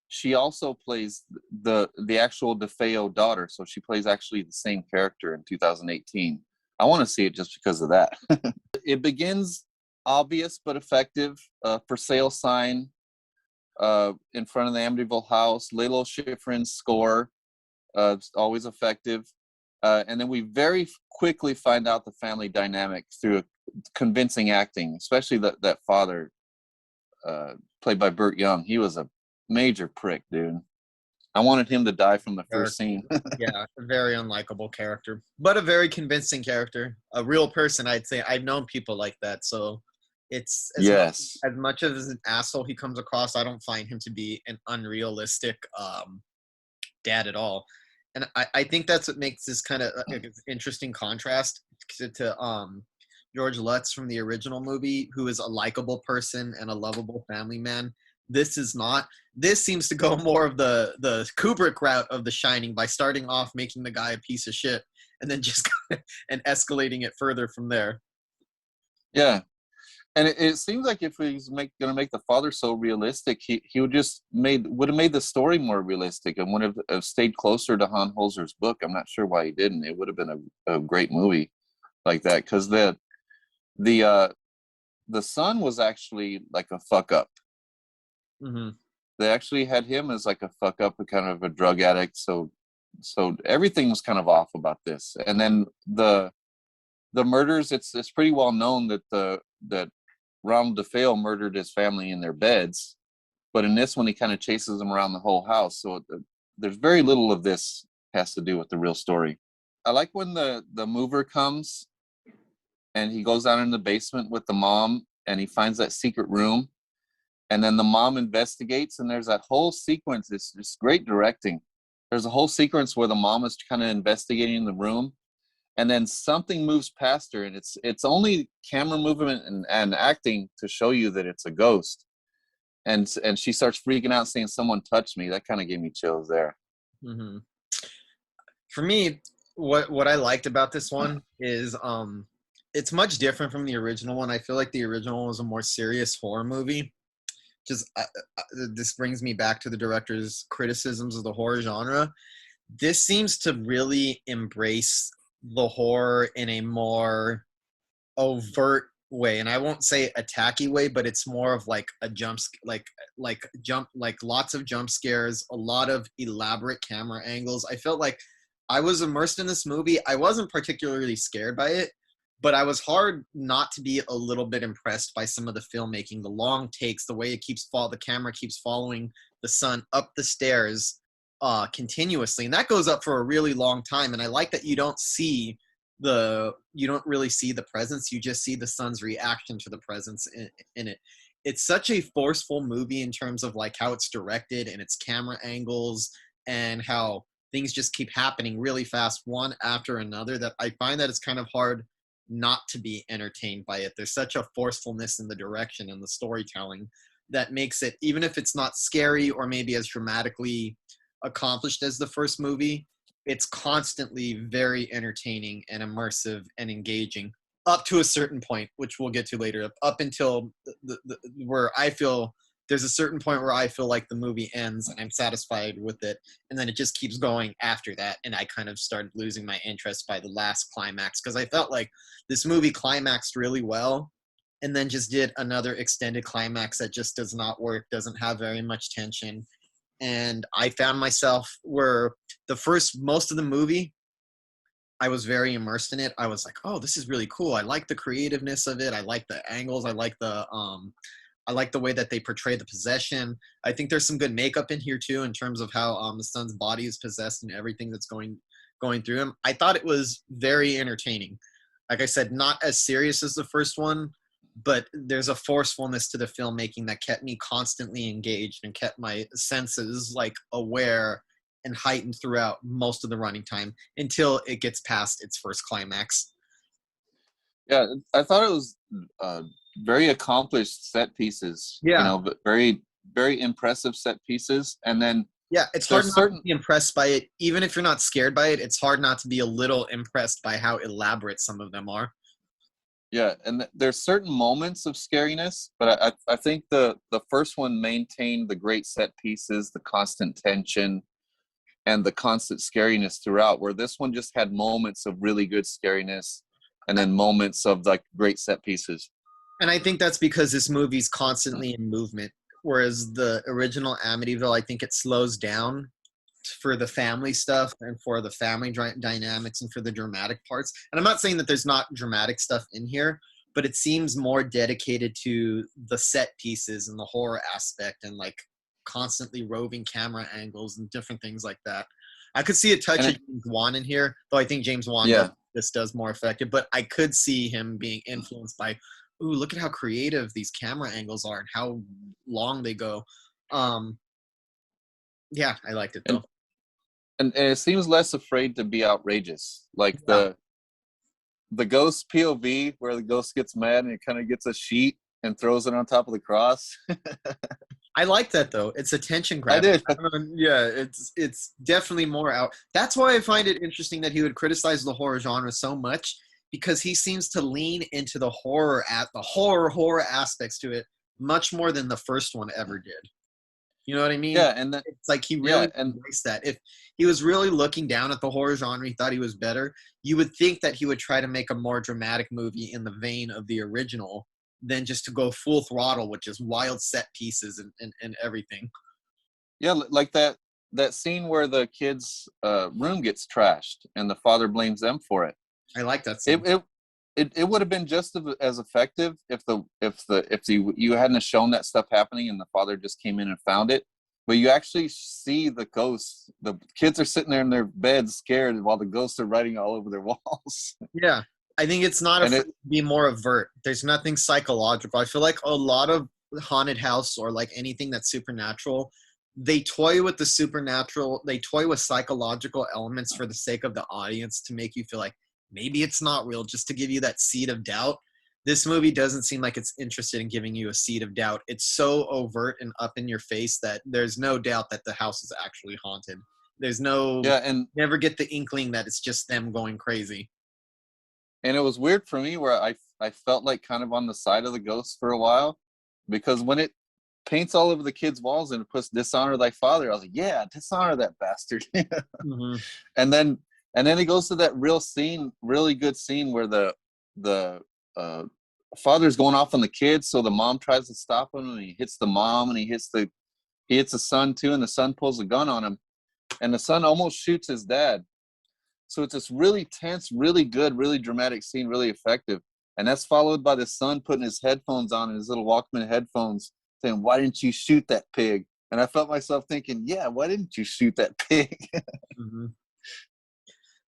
she also plays the actual DeFeo daughter. So she plays actually the same character in 2018. I want to see it just because of that. It begins obvious but effective. For sale sign in front of the Amityville house. Lalo Schifrin's score. It's always effective. And then we very quickly find out the family dynamic through convincing acting, especially that father played by Burt Young. He was a major prick, dude. I wanted him to die from the first scene. Yeah, a very unlikable character, but a very convincing character. A real person, I'd say. I've known people like that, so it's as much as an asshole he comes across, I don't find him to be an unrealistic dad at all. And I think that's what makes this kind of interesting contrast to George Lutz from the original movie, who is a likable person and a lovable family man. This is not. This seems to go more of the Kubrick route of The Shining, by starting off making the guy a piece of shit and then just and escalating it further from there. Yeah. And it seems like if he's gonna make the father so realistic, he would have made the story more realistic and would have stayed closer to Hans Holzer's book. I'm not sure why he didn't. It would have been a great movie like that, because the son was actually like a fuck up. Mm-hmm. They actually had him as like a fuck up, a kind of a drug addict. So everything was kind of off about this. And then the murders, it's pretty well known that Ronald DeFeo murdered his family in their beds, but in this one he kind of chases them around the whole house. So there's very little of this has to do with the real story. I like when the mover comes and he goes down in the basement with the mom and he finds that secret room, and then the mom investigates, and there's that whole sequence. It's great directing. There's a whole sequence where the mom is kind of investigating the room, and then something moves past her, and it's only camera movement and acting to show you that it's a ghost, and she starts freaking out saying, "Someone touched me." That kind of gave me chills there. Mm-hmm. For me, what I liked about this one is it's much different from the original one. I feel like the original one was a more serious horror movie. Just this brings me back to the director's criticisms of the horror genre. This seems to really embrace the horror in a more overt way, and I won't say a tacky way, but it's more of like a like lots of jump scares, a lot of elaborate camera angles. I felt like I was immersed in this movie. I wasn't particularly scared by it, but I was hard not to be a little bit impressed by some of the filmmaking, the long takes, the way the camera keeps following the son up the stairs continuously, and that goes up for a really long time. And I like that you don't really see the presence, you just see the son's reaction to the presence in it. It's such a forceful movie in terms of like how it's directed and its camera angles, and how things just keep happening really fast one after another, that I find that it's kind of hard not to be entertained by it. There's such a forcefulness in the direction and the storytelling that makes it, even if it's not scary or maybe as dramatically accomplished as the first movie, it's constantly very entertaining and immersive and engaging up to a certain point, which we'll get to later, up until where I feel there's a certain point where I feel like the movie ends and I'm satisfied with it, and then it just keeps going after that, and I kind of started losing my interest by the last climax, because I felt like this movie climaxed really well and then just did another extended climax that just does not work, doesn't have very much tension. And I found myself where most of the movie, I was very immersed in it. I was like, oh, this is really cool. I like the creativeness of it. I like the angles. I like the way that they portray the possession. I think there's some good makeup in here too, in terms of how the son's body is possessed and everything that's going through him. I thought it was very entertaining. Like I said, not as serious as the first one, but there's a forcefulness to the filmmaking that kept me constantly engaged and kept my senses like aware and heightened throughout most of the running time until it gets past its first climax. Yeah, I thought it was very accomplished set pieces. Yeah. You know, but very, very impressive set pieces. And then yeah, it's hard not to be impressed by it. Even if you're not scared by it, it's hard not to be a little impressed by how elaborate some of them are. Yeah, and there's certain moments of scariness, but I think the first one maintained the great set pieces, the constant tension, and the constant scariness throughout, where this one just had moments of really good scariness and then moments of like great set pieces. And I think that's because this movie's constantly in movement, whereas the original Amityville, I think it slows down for the family stuff and for the family dynamics and for the dramatic parts. And I'm not saying that there's not dramatic stuff in here, but it seems more dedicated to the set pieces and the horror aspect and like constantly roving camera angles and different things like that. I could see a touch of James Wan in here, though I think James Wan does more effective, but I could see him being influenced by, ooh, look at how creative these camera angles are and how long they go. Yeah, I liked it though. and it seems less afraid to be outrageous. Like Yeah. the ghost POV where the ghost gets mad and it kind of gets a sheet and throws it on top of the cross. I like that though. It's attention I grabbing. did. Yeah, it's definitely more out. That's why I find it interesting that he would criticize the horror genre so much, because he seems to lean into the horror at the horror aspects to it much more than the first one ever did. You know what I mean? Yeah, and then It's like he yeah, really and embraced that. If he was really looking down at the horror genre, he thought he was better, you would think that he would try to make a more dramatic movie in the vein of the original than just to go full throttle with just wild set pieces and everything. yeah, like that scene where the kid's room gets trashed and the father blames them for it. I like that It scene. it would have been just as effective if you hadn't have shown that stuff happening and the father just came in and found it. But you actually see the ghosts. The kids are sitting there in their beds scared while the ghosts are writing all over their walls. Yeah. I think it's not And afraid it to be more overt. There's nothing psychological. I feel like a lot of haunted house or like anything that's supernatural, they toy with the supernatural, they toy with psychological elements for the sake of the audience to make you feel like maybe it's not real, just to give you that seed of doubt. This movie doesn't seem like it's interested in giving you a seed of doubt. It's so overt and up in your face that there's no doubt that the house is actually haunted. There's no, yeah, and never get the inkling that it's just them going crazy. it was weird for me where I felt like kind of on the side of the ghost for a while, because when it paints all over the kids' walls and it puts "dishonor thy father," I was like, yeah, dishonor that bastard. Mm-hmm. and then it goes to that really good scene where the father's going off on the kids, so the mom tries to stop him and he hits the mom and he hits the son too, and the son pulls a gun on him and the son almost shoots his dad. So it's this really tense, really good, really dramatic scene, really effective. And that's followed by the son putting his headphones on, his little Walkman headphones, saying, "Why didn't you shoot that pig?" And I felt myself thinking, yeah, why didn't you shoot that pig? Mm-hmm.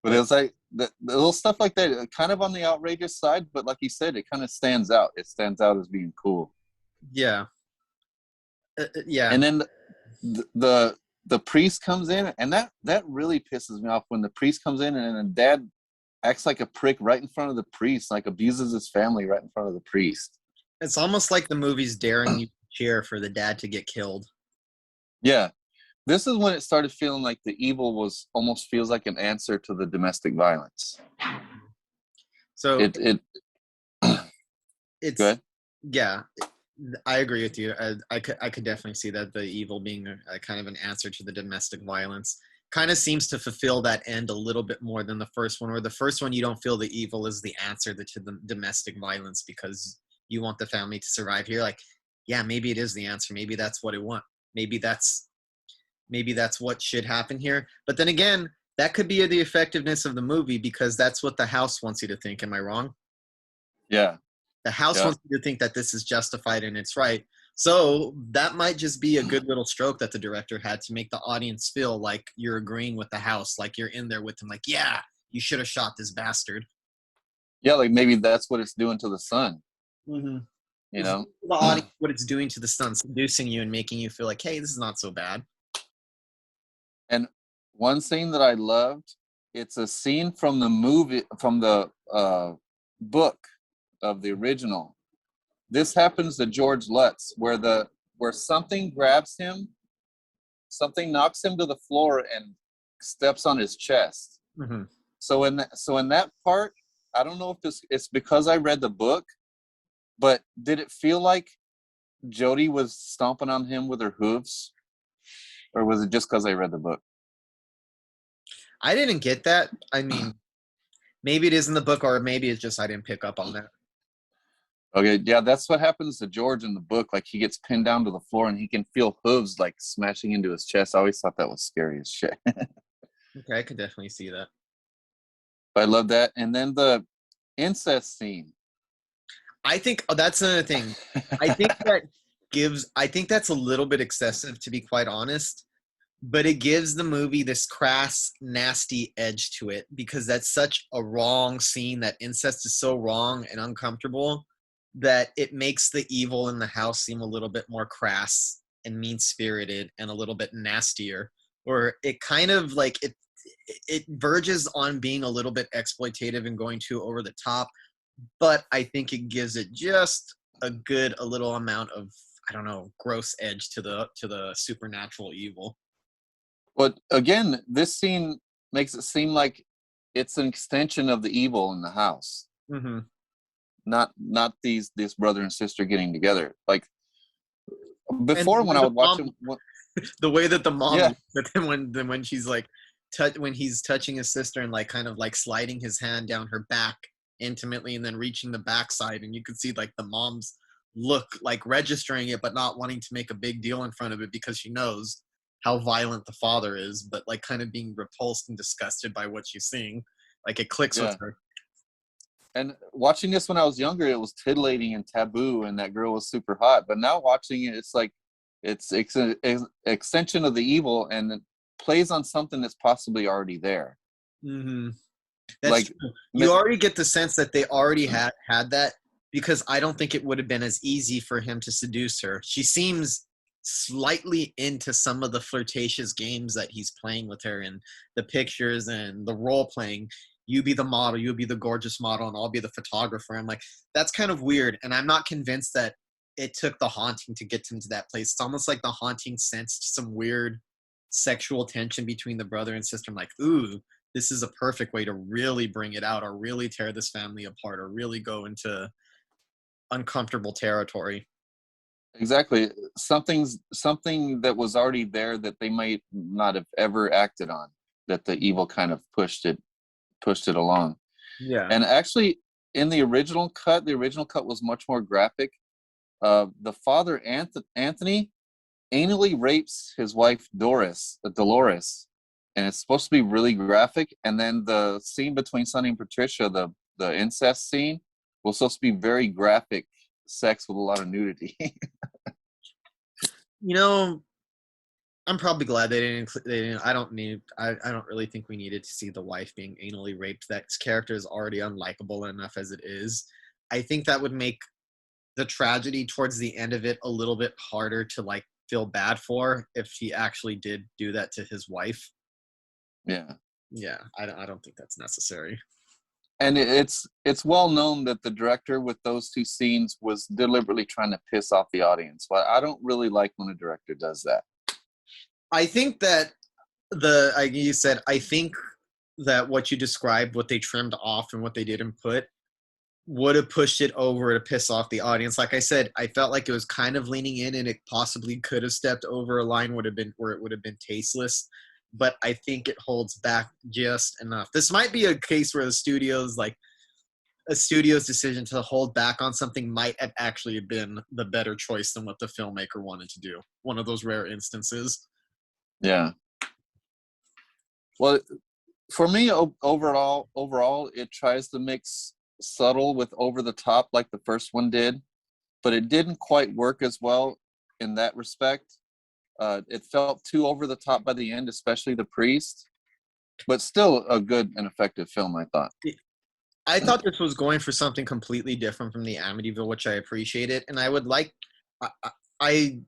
But it was like the little stuff like that, kind of on the outrageous side, but like you said, it kind of stands out. It stands out as being cool. Yeah. Yeah. And then the priest comes in, and that really pisses me off when the priest comes in and the dad acts like a prick right in front of the priest, like abuses his family right in front of the priest. It's almost like the movie's daring you to cheer for the dad to get killed. Yeah. This is when it started feeling like the evil was almost feels like an answer to the domestic violence. So It it's, Good. yeah, I agree with you. I could definitely see that the evil being a kind of an answer to the domestic violence kind of seems to fulfill that end a little bit more than the first one, where the first one you don't feel the evil is the answer to the domestic violence because you want the family to survive. Here, like, yeah, maybe it is the answer. Maybe that's what it want. Maybe that's what should happen here. But then again, that could be the effectiveness of the movie because that's what the house wants you to think. Am I wrong? Yeah. The house Yeah. wants you to think that this is justified and it's right. So that might just be a good little stroke that the director had to make the audience feel like you're agreeing with the house, like you're in there with them, like, yeah, you should have shot this bastard. Yeah, like maybe that's what it's doing to the son. Mm-hmm. You know? The audience, what it's doing to the son, seducing you and making you feel like, hey, this is not so bad. And one scene that I loved, it's a scene from the movie, from the book of the original. This happens to George Lutz, where something grabs him, something knocks him to the floor and steps on his chest. Mm-hmm. So in that part, I don't know if it's because I read the book, but did it feel like Jody was stomping on him with her hooves, or was it just because I read the book? I didn't get that. I mean, maybe it is in the book, or maybe it's just I didn't pick up on that. Okay, yeah, that's what happens to George in the book. Like he gets pinned down to the floor and he can feel hooves like smashing into his chest. I always thought that was scary as shit. Okay, I could definitely see that. But I love that. And then the incest scene. I think that's another thing. I think that's a little bit excessive, to be quite honest. But it gives the movie this crass, nasty edge to it because that's such a wrong scene. That incest is so wrong and uncomfortable that it makes the evil in the house seem a little bit more crass and mean-spirited and a little bit nastier. where it kind of like it verges on being a little bit exploitative and going too over the top, but I think it gives it just a little amount of, I don't know, gross edge to the supernatural evil. But again, this scene makes it seem like it's an extension of the evil in the house, Mm-hmm. not these this brother and sister getting together. Like And before, when I the would watch mom, him, the way that the mom, yeah, but then when she's like, when he's touching his sister and like kind of like sliding his hand down her back intimately, and then reaching the backside, and you could see like the mom's look, like registering it, but not wanting to make a big deal in front of it because she knows how violent the father is, but like kind of being repulsed and disgusted by what she's seeing. Like it clicks with yeah. her. And watching this when I was younger, it was titillating and taboo, and that girl was super hot. But now watching it, it's like it's an extension of the evil, and it plays on something that's possibly already there. Mm-hmm. That's Like true. You already get the sense that they already had that, because I don't think it would have been as easy for him to seduce her. She seems slightly into some of the flirtatious games that he's playing with her, and the pictures and the role playing. You be the model, you be the gorgeous model, and I'll be the photographer. I'm like, that's kind of weird, and I'm not convinced that it took the haunting to get him to that place. It's almost like the haunting sensed some weird sexual tension between the brother and sister. I'm like, ooh, this is a perfect way to really bring it out, or really tear this family apart, or really go into uncomfortable territory. exactly something that was already there that they might not have ever acted on. That the evil kind of pushed it along. Yeah. And actually, in the original cut was much more graphic. The father Anthony anally rapes his wife Dolores, and it's supposed to be really graphic. And then the scene between Sonny and Patricia, the incest scene, was supposed to be very graphic sex with a lot of nudity. You know, I'm probably glad they didn't. I don't need. I don't really think we needed to see the wife being anally raped. That character is already unlikable enough as it is. I think that would make the tragedy towards the end of it a little bit harder to like feel bad for if he actually did do that to his wife. Yeah. Yeah, I don't think that's necessary. And it's well known that the director with those two scenes was deliberately trying to piss off the audience. But I don't really like when a director does that. I think that like you said, I think that what you described, what they trimmed off and what they didn't put, would have pushed it over to piss off the audience. Like I said, I felt like it was kind of leaning in, and it possibly could have stepped over a line would have been where it would have been tasteless. But I think it holds back just enough. This might be a case where a studio's decision to hold back on something might have actually been the better choice than what the filmmaker wanted to do. One of those rare instances. Yeah. Well, for me, overall, it tries to mix subtle with over the top like the first one did, but it didn't quite work as well in that respect. It felt too over the top by the end, especially the priest, but still a good and effective film, I thought. I thought this was going for something completely different from the Amityville, which I appreciated, and I would like, I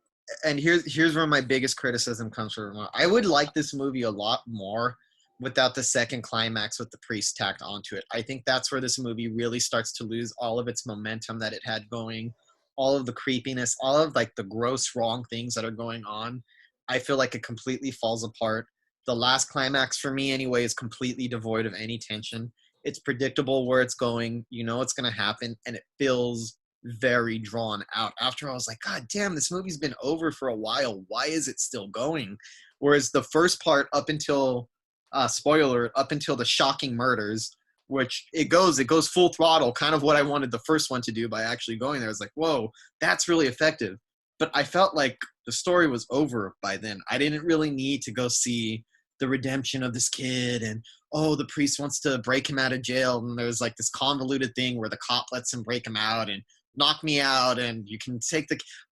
and here's where my biggest criticism comes from. I would like this movie a lot more without the second climax with the priest tacked onto it. I think that's where this movie really starts to lose all of its momentum that it had going, all of the creepiness, all of like the gross wrong things that are going on. I feel like it completely falls apart. The last climax for me anyway is completely devoid of any tension. It's predictable where it's going. You know what's going to happen, and it feels very drawn out. After I was like, God damn, this movie's been over for a while. Why is it still going? Whereas the first part, up until spoiler, up until the shocking murders, which it goes full throttle, kind of what I wanted the first one to do by actually going there. I was like, whoa, that's really effective. But I felt like the story was over by then. I didn't really need to go see the redemption of this kid, and oh, the priest wants to break him out of jail, and there's like this convoluted thing where the cop lets him break him out and knock me out, and you can take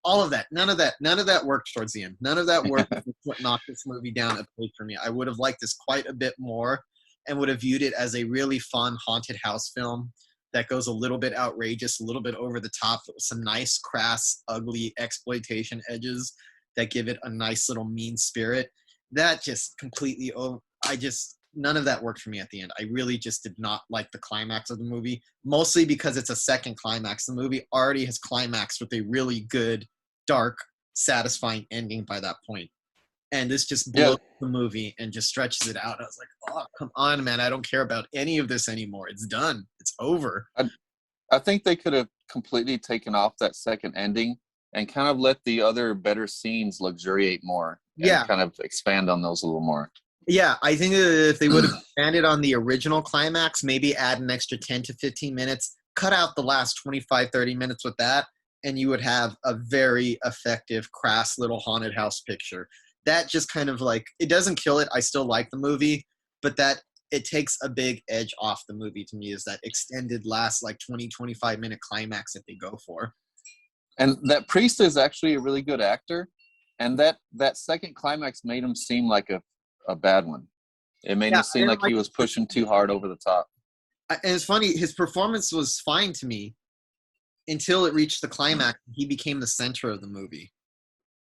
all of that. None of that worked towards the end. None of that worked. What knocked this movie down a peg for me. I would have liked this quite a bit more, and would have viewed it as a really fun haunted house film that goes a little bit outrageous, a little bit over the top, with some nice, crass, ugly exploitation edges that give it a nice little mean spirit. that just completely none of that worked for me at the end. I really just did not like the climax of the movie, mostly because it's a second climax. The movie already has climaxed with a really good, dark, satisfying ending by that point. And this just Yeah, blows the movie and just stretches it out. I was like, oh, come on, man. I don't care about any of this anymore. It's done. It's over. I think they could have completely taken off that second ending and kind of let the other better scenes luxuriate more and Yeah. kind of expand on those a little more. Yeah, I think that if they would have expanded on the original climax, maybe add an extra 10 to 15 minutes, cut out the last 25, 30 minutes with that, and you would have a very effective, crass little haunted house picture. That just kind of like, it doesn't kill it. I still like the movie, but that it takes a big edge off the movie to me is that extended last like 20, 25-minute climax that they go for. And that priest is actually a really good actor. And that second climax made him seem like a bad one. It made him seem like he was pushing too hard over the top. And it's funny, his performance was fine to me until it reached the climax. He became the center of the movie.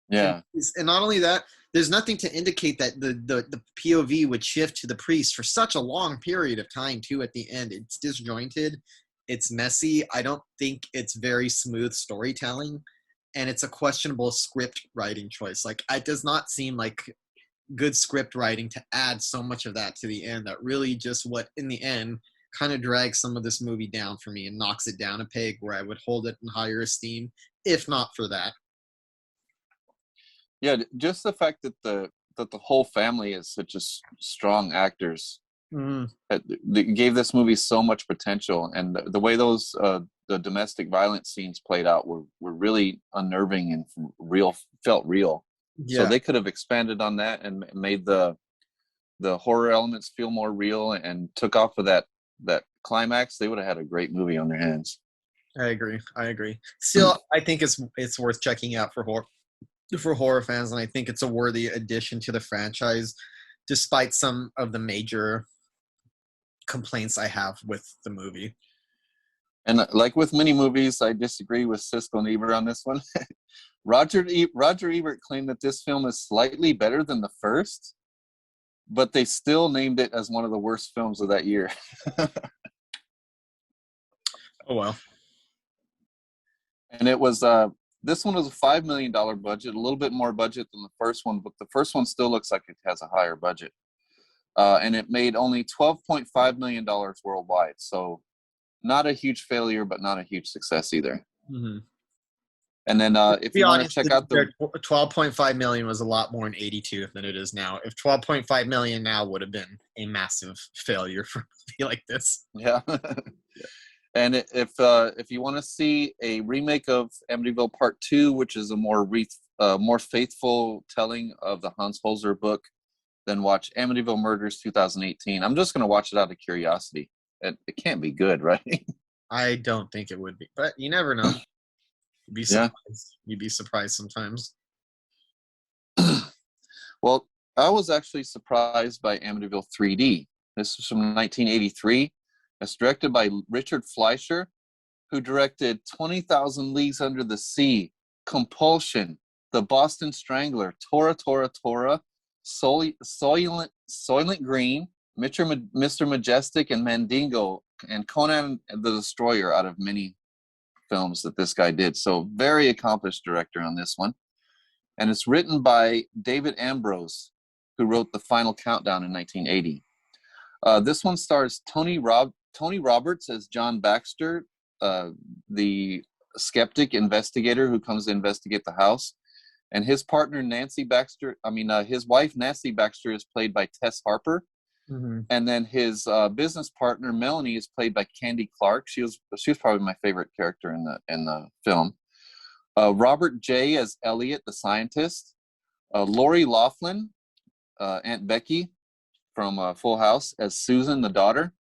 Yeah. And not only that, there's nothing to indicate that the POV would shift to the priest for such a long period of time, too, at the end. It's disjointed. It's messy. I don't think it's very smooth storytelling. And it's a questionable script writing choice. Like, it does not seem like good script writing to add so much of that to the end. That really just what, in the end, kind of drags some of this movie down for me and knocks it down a peg where I would hold it in higher esteem, if not for that. Yeah, just the fact that the whole family is such strong actors, it gave this movie so much potential, and the way those the domestic violence scenes played out were really unnerving and felt real. Yeah. So they could have expanded on that and made the horror elements feel more real and took off of that climax. They would have had a great movie on their hands. I agree. Still, I think it's worth checking out for horror fans, and I think it's a worthy addition to the franchise, despite some of the major complaints I have with the movie. And like with many movies, I disagree with Siskel and Ebert on this one. Roger Ebert claimed that this film is slightly better than the first, but they still named it as one of the worst films of that year. Oh well. And it was this one was a $5 million budget, a little bit more budget than the first one, but the first one still looks like it has a higher budget. And it made only $12.5 million worldwide. So not a huge failure, but not a huge success either. Mm-hmm. And then if you want to check out the 12.5 million was a lot more in 82 than it is now. If 12.5 million now would have been a massive failure for a movie like this. Yeah. And if you want to see a remake of Amityville Part 2, which is a more faithful telling of the Hans Holzer book, then watch Amityville Murders 2018. I'm just going to watch it out of curiosity. It can't be good, right? I don't think it would be, but you never know. You'd be surprised. Yeah. You'd be surprised sometimes. Well, I was actually surprised by Amityville 3D. This was from 1983. It's directed by Richard Fleischer, who directed 20,000 Leagues Under the Sea, Compulsion, The Boston Strangler, Tora, Tora, Tora, Soylent Green, Mr. Majestic, and Mandingo, and Conan the Destroyer, out of many films that this guy did. So very accomplished director on this one. And it's written by David Ambrose, who wrote The Final Countdown in 1980. This one stars Tony Roberts as John Baxter, the skeptic investigator who comes to investigate the house. And his partner, his wife, Nancy Baxter, is played by Tess Harper. Mm-hmm. And then his business partner, Melanie, is played by Candy Clark. She was probably my favorite character in the film. Robert J. as Elliot, the scientist. Lori Loughlin, Aunt Becky from Full House, as Susan, the daughter.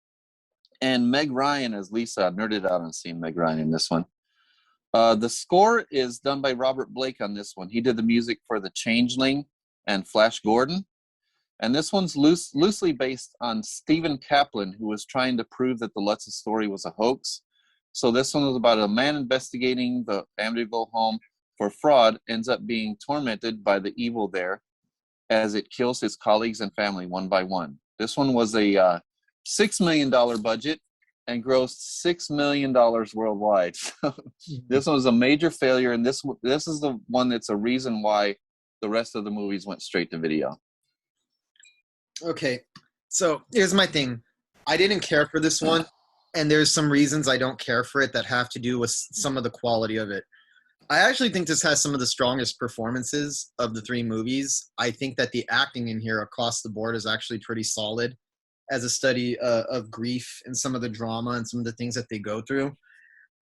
And Meg Ryan as Lisa. I nerded out on seeing Meg Ryan in this one. The score is done by Robert Blake on this one. He did the music for The Changeling and Flash Gordon. And this one's loosely based on Stephen Kaplan, who was trying to prove that the Lutz story was a hoax. So this one was about a man investigating the Amityville home for fraud, ends up being tormented by the evil there. as it kills his colleagues and family one by one. This one was a $6 million budget and grossed $6 million worldwide. So this one was a major failure, and this is the one that's a reason why the rest of the movies went straight to video. Okay, so here's my thing. I didn't care for this one, and there's some reasons I don't care for it that have to do with some of the quality of it. I actually think this has some of the strongest performances of the three movies. I think that the acting in here across the board is actually pretty solid as a study of grief and some of the drama and some of the things that they go through.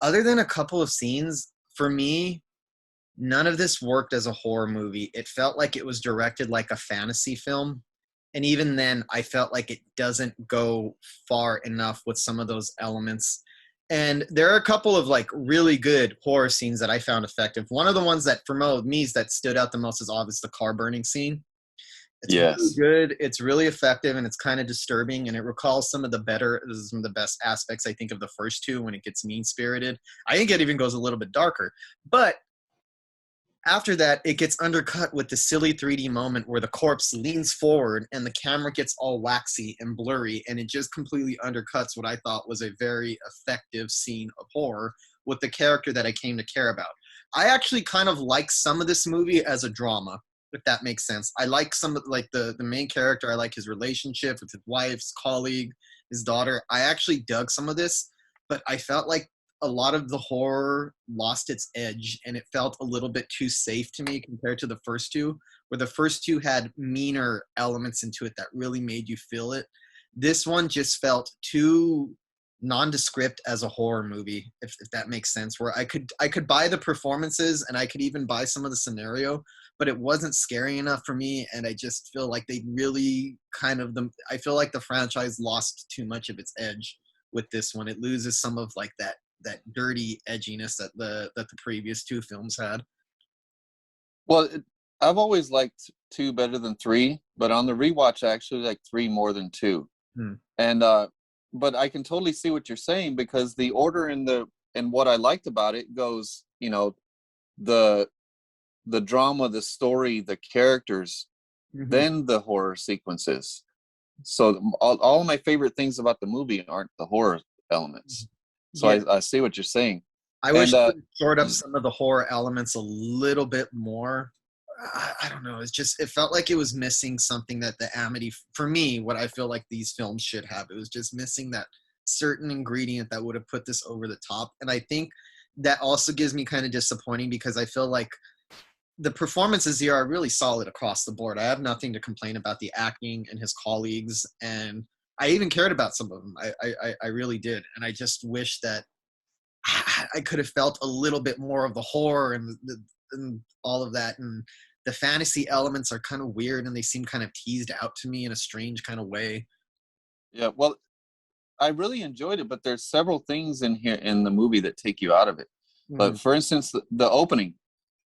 Other than a couple of scenes, for me, none of this worked as a horror movie. It felt like it was directed like a fantasy film. And even then, I felt like it doesn't go far enough with some of those elements. And there are a couple of like really good horror scenes that I found effective. One of the ones that for me that stood out the most is obviously the car burning scene. It's really good. It's really effective, and it's kind of disturbing, and it recalls some of the best aspects, I think, of the first two when it gets mean-spirited. I think it even goes a little bit darker. But after that, it gets undercut with the silly 3D moment where the corpse leans forward and the camera gets all waxy and blurry, and it just completely undercuts what I thought was a very effective scene of horror with the character that I came to care about. I actually kind of like some of this movie as a drama, if that makes sense. I like some of like the main character. I like his relationship with his wife's colleague, his daughter. I actually dug some of this, but I felt like a lot of the horror lost its edge, and it felt a little bit too safe to me compared to the first two, where the first two had meaner elements into it that really made you feel it. This one just felt too nondescript as a horror movie, if that makes sense, where I could buy the performances and I could even buy some of the scenario, but it wasn't scary enough for me, and I just feel like they really I feel like the franchise lost too much of its edge with this one. It loses some of like that dirty edginess that the previous two films had. Well, I've always liked 2 better than 3, but on the rewatch, I actually like 3 more than 2. And but I can totally see what you're saying, because the order and what I liked about it goes, you know, the drama, the story, the characters, then the horror sequences. So all of my favorite things about the movie aren't the horror elements. So yeah. I see what you're saying. I wish they would sort up some of the horror elements a little bit more. I don't know. It felt like it was missing something that the Amity, for me, what I feel like these films should have. It was just missing that certain ingredient that would have put this over the top. And I think that also gives me kind of disappointing, because I feel like the performances here are really solid across the board. I have nothing to complain about the acting and his colleagues, and I even cared about some of them. I really did. And I just wish that I could have felt a little bit more of the horror and all of that. And the fantasy elements are kind of weird, and they seem kind of teased out to me in a strange kind of way. Yeah, well, I really enjoyed it, but there's several things in here in the movie that take you out of it. But for instance, the opening,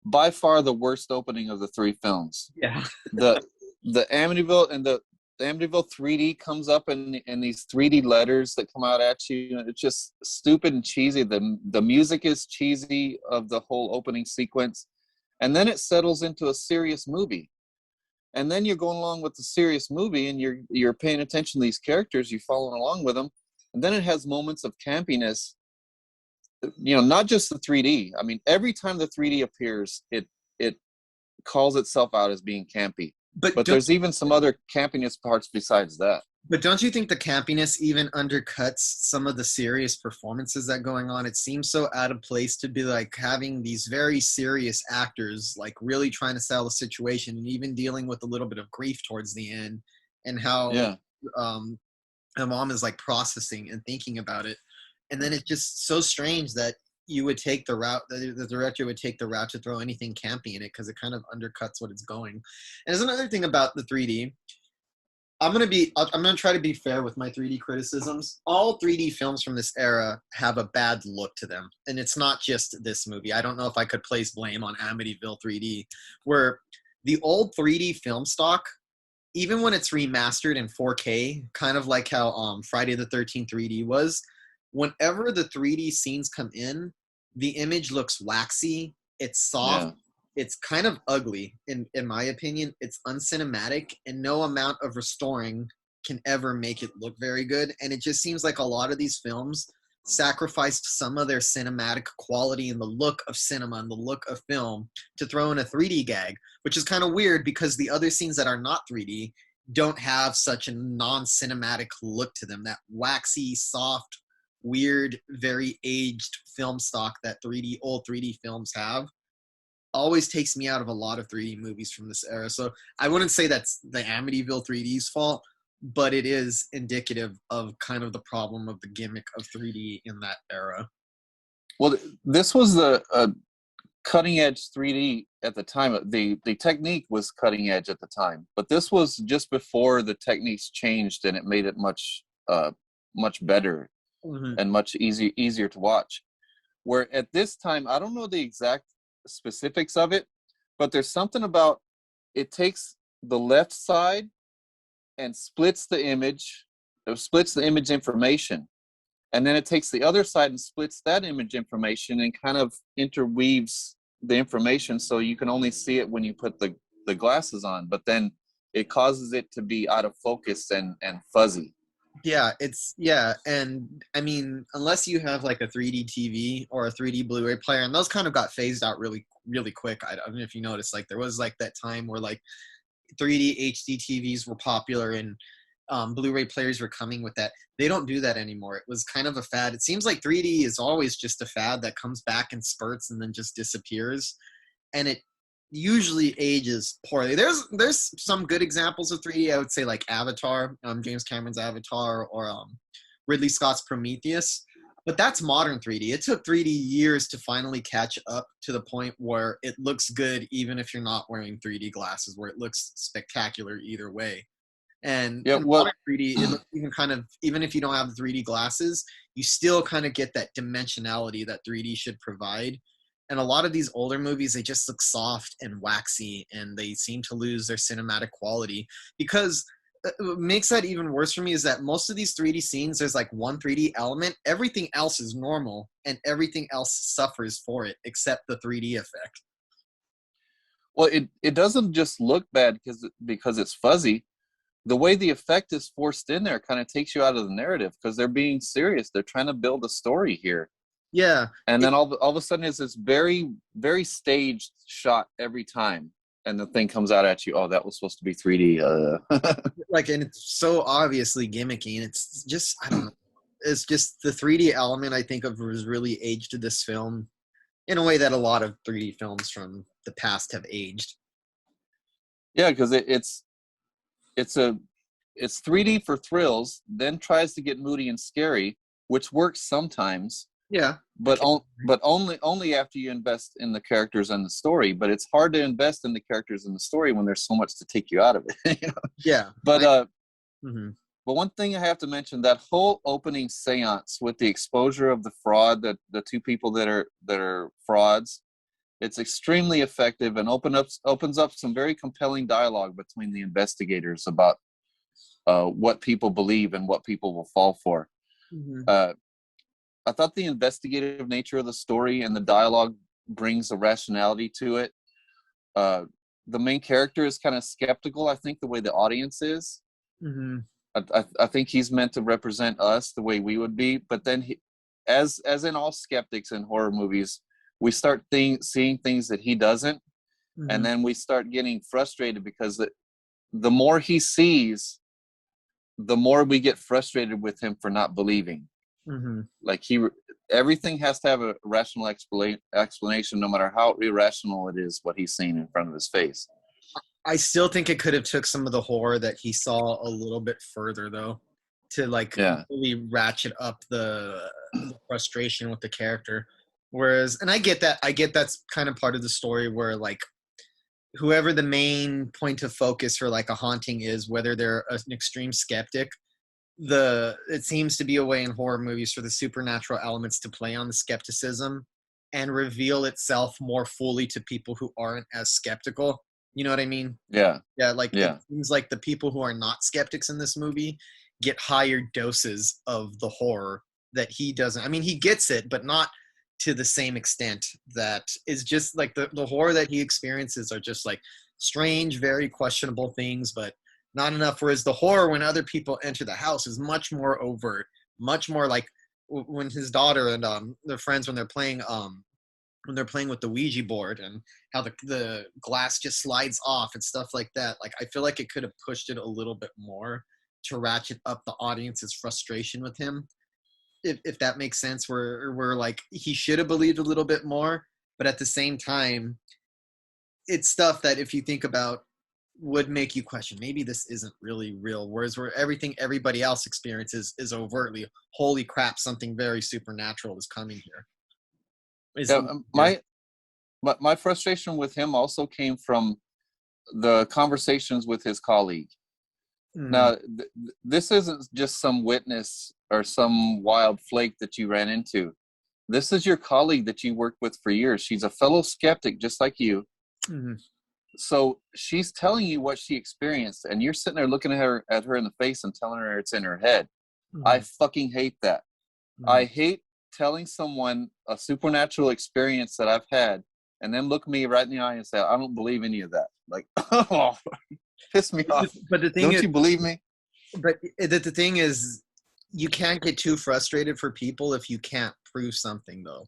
by far the worst opening of the 3 films. Yeah. the Amityville and the Amityville 3D comes up in these 3D letters that come out at you. It's just stupid and cheesy. The music is cheesy of the whole opening sequence. And then it settles into a serious movie. And then you're going along with the serious movie, and you're paying attention to these characters, you're following along with them. And then it has moments of campiness, you know, not just the 3D. I mean, every time the 3D appears, it calls itself out as being campy. But there's even some other campiness parts besides that. But don't you think the campiness even undercuts some of the serious performances that going on? It seems so out of place to be like having these very serious actors like really trying to sell a situation, and even dealing with a little bit of grief towards the end, and how the mom is like processing and thinking about it. And then it's just so strange that you would take the route, the director would take the route to throw anything campy in it, because it kind of undercuts what it's going. And there's another thing about the 3D. I'm going to try to be fair with my 3D criticisms. All 3D films from this era have a bad look to them. And it's not just this movie. I don't know if I could place blame on Amityville 3D, where the old 3D film stock, even when it's remastered in 4K, kind of like how Friday the 13th 3D was, whenever the 3D scenes come in, the image looks waxy, it's soft, it's kind of ugly in my opinion. It's uncinematic, and no amount of restoring can ever make it look very good. And it just seems like a lot of these films sacrificed some of their cinematic quality and the look of cinema and the look of film to throw in a 3D gag, which is kind of weird because the other scenes that are not 3D don't have such a non-cinematic look to them. That waxy, soft, weird, very aged film stock that old 3D films have always takes me out of a lot of 3D movies from this era. So I wouldn't say that's the Amityville 3D's fault, but it is indicative of kind of the problem of the gimmick of 3D in that era. Well, this was the cutting edge 3D at the time. The technique was cutting edge at the time, but this was just before the techniques changed and it made it much better and much easier to watch. Where at this time, I don't know the exact specifics of it, but there's something about it takes the left side and splits the image information, and then it takes the other side and splits that image information and kind of interweaves the information so you can only see it when you put the glasses on, but then it causes it to be out of focus and fuzzy. And I mean, unless you have like a 3D TV or a 3D Blu-ray player, and those kind of got phased out really quick. I don't know if you noticed, like there was like that time where like 3D HD TVs were popular and Blu-ray players were coming with that. They don't do that anymore. It was kind of a fad. It seems like 3D is always just a fad that comes back in spurts and then just disappears, and it usually ages poorly. There's some good examples of 3D. I would say like Avatar, James Cameron's Avatar, or Ridley Scott's Prometheus. But that's modern 3D. It took 3D years to finally catch up to the point where it looks good even if you're not wearing 3D glasses, where it looks spectacular either way. And in modern 3D, it looks even if you don't have the 3D glasses, you still kind of get that dimensionality that 3D should provide. And a lot of these older movies, they just look soft and waxy, and they seem to lose their cinematic quality. Because what makes that even worse for me is that most of these 3D scenes, there's like one 3D element. Everything else is normal, and everything else suffers for it except the 3D effect. Well, it doesn't just look bad because it's fuzzy. The way the effect is forced in there kind of takes you out of the narrative because they're being serious. They're trying to build a story here. Yeah. And then all of a sudden it's this very, very staged shot every time. And the thing comes out at you, oh, that was supposed to be 3D. Like, and it's so obviously gimmicky, and it's just, I don't know. It's just the 3D element, I think, of was really aged this film in a way that a lot of 3D films from the past have aged. Yeah, because it's 3D for thrills, then tries to get moody and scary, which works sometimes. Yeah, but only after you invest in the characters and the story. But it's hard to invest in the characters and the story when there's so much to take you out of it. You know? Yeah. But but one thing I have to mention, that whole opening seance with the exposure of the fraud, the two people that are frauds, it's extremely effective and opens up some very compelling dialogue between the investigators about what people believe and what people will fall for. I thought the investigative nature of the story and the dialogue brings a rationality to it. The main character is kind of skeptical, I think, the way the audience is. I think he's meant to represent us the way we would be. But then, as in all skeptics in horror movies, we start seeing things that he doesn't. And then we start getting frustrated because the more he sees, the more we get frustrated with him for not believing. Like everything has to have a rational explanation, no matter how irrational it is what he's seeing in front of his face. I still think it could have took some of the horror that he saw a little bit further, though, to really ratchet up the frustration with the character. Whereas, and I get that's kind of part of the story where like whoever the main point of focus for like a haunting is, whether they're an extreme skeptic, it seems to be a way in horror movies for the supernatural elements to play on the skepticism and reveal itself more fully to people who aren't as skeptical. You know what I mean? Yeah. It seems like the people who are not skeptics in this movie get higher doses of the horror that he doesn't. I mean, he gets it, but not to the same extent. That is just like the horror that he experiences are just like strange, very questionable things, but not enough. Whereas the horror when other people enter the house is much more overt, much more like when his daughter and their friends when they're playing with the Ouija board and how the glass just slides off and stuff like that. Like I feel like it could have pushed it a little bit more to ratchet up the audience's frustration with him, if that makes sense. Where like he should have believed a little bit more, but at the same time, it's stuff that if you think about would make you question maybe this isn't really real. Whereas where everything everybody else experiences is overtly, holy crap, something very supernatural is coming here. Yeah, my frustration with him also came from the conversations with his colleague. Now, this isn't just some witness or some wild flake that you ran into. This is your colleague that you worked with for years. She's a fellow skeptic just like you. Mm-hmm. So she's telling you what she experienced, and you're sitting there looking at her in the face and telling her it's in her head. Mm-hmm. I fucking hate that. Mm-hmm. I hate telling someone a supernatural experience that I've had and then look me right in the eye and say, I don't believe any of that. Like, oh, piss me off. But the thing don't is, you believe me? But the thing is, you can't get too frustrated for people if you can't prove something, though.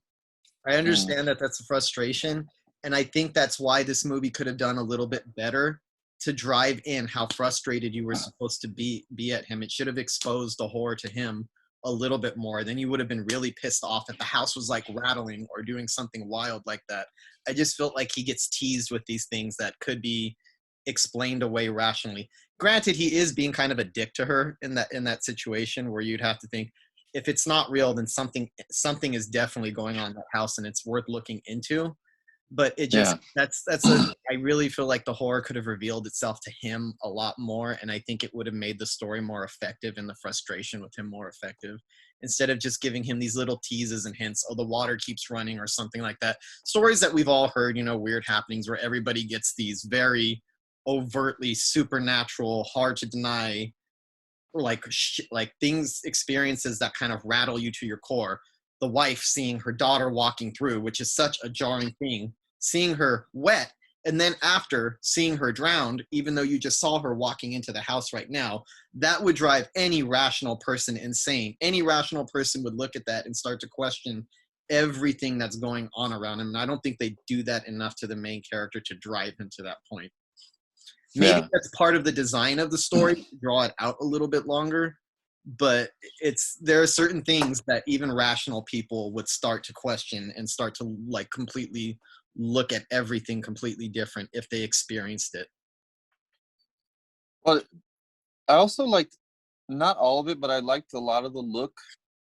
I understand that that's a frustration, and I think that's why this movie could have done a little bit better to drive in how frustrated you were supposed to be at him. It should have exposed the horror to him a little bit more. Then you would have been really pissed off that the house was like rattling or doing something wild like that. I just felt like he gets teased with these things that could be explained away rationally. Granted, he is being kind of a dick to her in that situation where you'd have to think, if it's not real, then something is definitely going on in that house and it's worth looking into. But it just I really feel like the horror could have revealed itself to him a lot more, and I think it would have made the story more effective and the frustration with him more effective, instead of just giving him these little teases and hints. Oh, the water keeps running or something like that. Stories that we've all heard, weird happenings where everybody gets these very overtly supernatural, hard to deny, or like things, experiences that kind of rattle you to your core. The wife seeing her daughter walking through, which is such a jarring thing, seeing her wet, and then after seeing her drowned, even though you just saw her walking into the house right now, that would drive any rational person insane. Any rational person would look at that and start to question everything that's going on around him. And I don't think they do that enough to the main character to drive him to that point. Maybe that's part of the design of the story, to draw it out a little bit longer. But there are certain things that even rational people would start to question and start to like completely look at everything completely different if they experienced it. Well, I also liked, not all of it, but I liked a lot of the look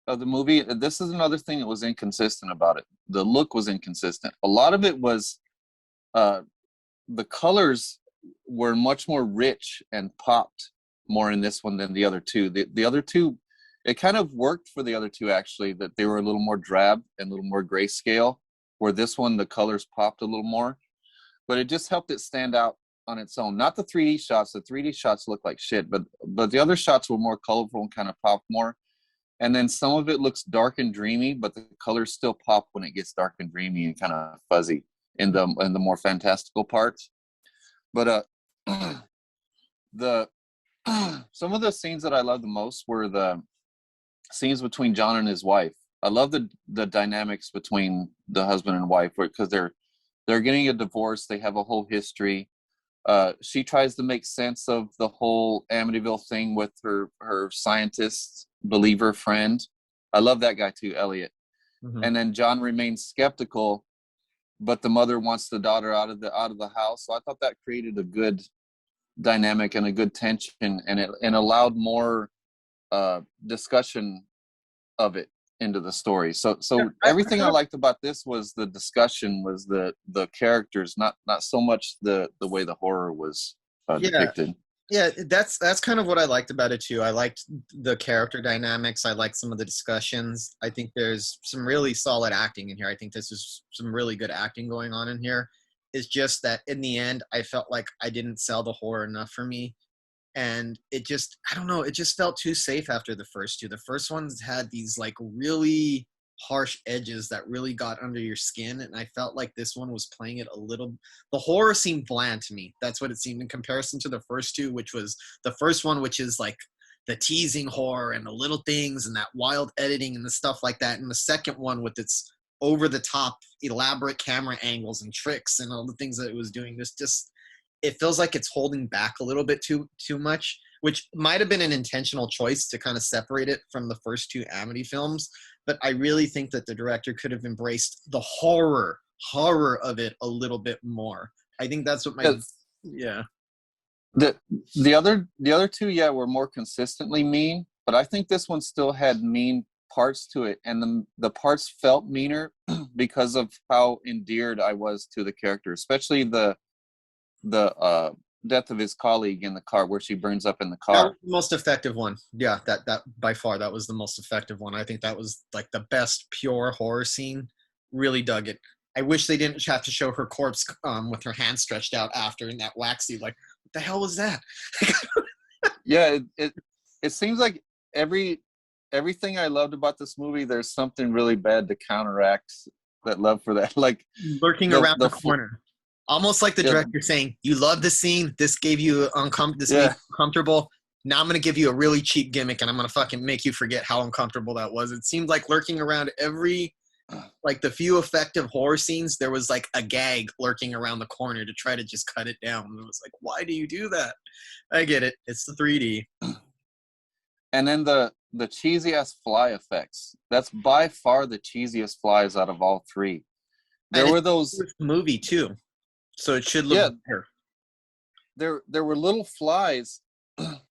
of the movie. This is another thing that was inconsistent about it. The look was inconsistent. A lot of it was the colors were much more rich and popped more in this one than the other two. The other two, it kind of worked for the other two, actually, that they were a little more drab and a little more grayscale, where this one, the colors popped a little more. But it just helped it stand out on its own. Not the 3D shots. The 3D shots look like shit, but the other shots were more colorful and kind of popped more. And then some of it looks dark and dreamy, but the colors still pop when it gets dark and dreamy and kind of fuzzy in the more fantastical parts. But some of the scenes that I love the most were the scenes between John and his wife. I love the dynamics between the husband and wife, because they're getting a divorce. They have a whole history. She tries to make sense of the whole Amityville thing with her scientist believer friend. I love that guy too, Elliot. Mm-hmm. And then John remains skeptical, but the mother wants the daughter out of the house. So I thought that created a good dynamic and a good tension, and allowed more discussion of it into the story. So everything I liked about this was the discussion, was the characters, not so much the way the horror was depicted. Yeah, that's kind of what I liked about it too. I liked the character dynamics. I liked some of the discussions. I think there's some really solid acting in here. I think this is some really good acting going on in here. It's just that in the end, I felt like I didn't sell the horror enough for me. And it just, I don't know, it just felt too safe after the first two. The first ones had these like really harsh edges that really got under your skin, and I felt like this one was playing it a little. The horror seemed bland to me. That's what it seemed in comparison to the first two, which was the first one, which is like the teasing horror and the little things and that wild editing and the stuff like that, and the second one with its over the top elaborate camera angles and tricks and all the things that it was doing. This just, it feels like it's holding back a little bit too much, which might have been an intentional choice to kind of separate it from the first two Amity films. But I really think that the director could have embraced the horror of it a little bit more. I think that's what my yeah. The other two, yeah, were more consistently mean, but I think this one still had mean parts to it, and the parts felt meaner because of how endeared I was to the character, especially the death of his colleague in the car, where she burns up in the car. That was the most effective one. Yeah, that by far, that was the most effective one. I think that was like the best pure horror scene. Really dug it. I wish they didn't have to show her corpse with her hand stretched out after in that waxy. Like, what the hell was that? Yeah, it seems like everything I loved about this movie, there's something really bad to counteract that love for that. Like lurking around the corner. Almost like the director saying, you love the scene, this gave you this made you uncomfortable. Now I'm going to give you a really cheap gimmick and I'm going to fucking make you forget how uncomfortable that was. It seemed like lurking around every, like the few effective horror scenes, there was like a gag lurking around the corner to try to just cut it down. And it was like, why do you do that? I get it. It's the 3D. And then the cheesy ass fly effects. That's by far the cheesiest flies out of all three. There were those movie too, so it should look better. There were little flies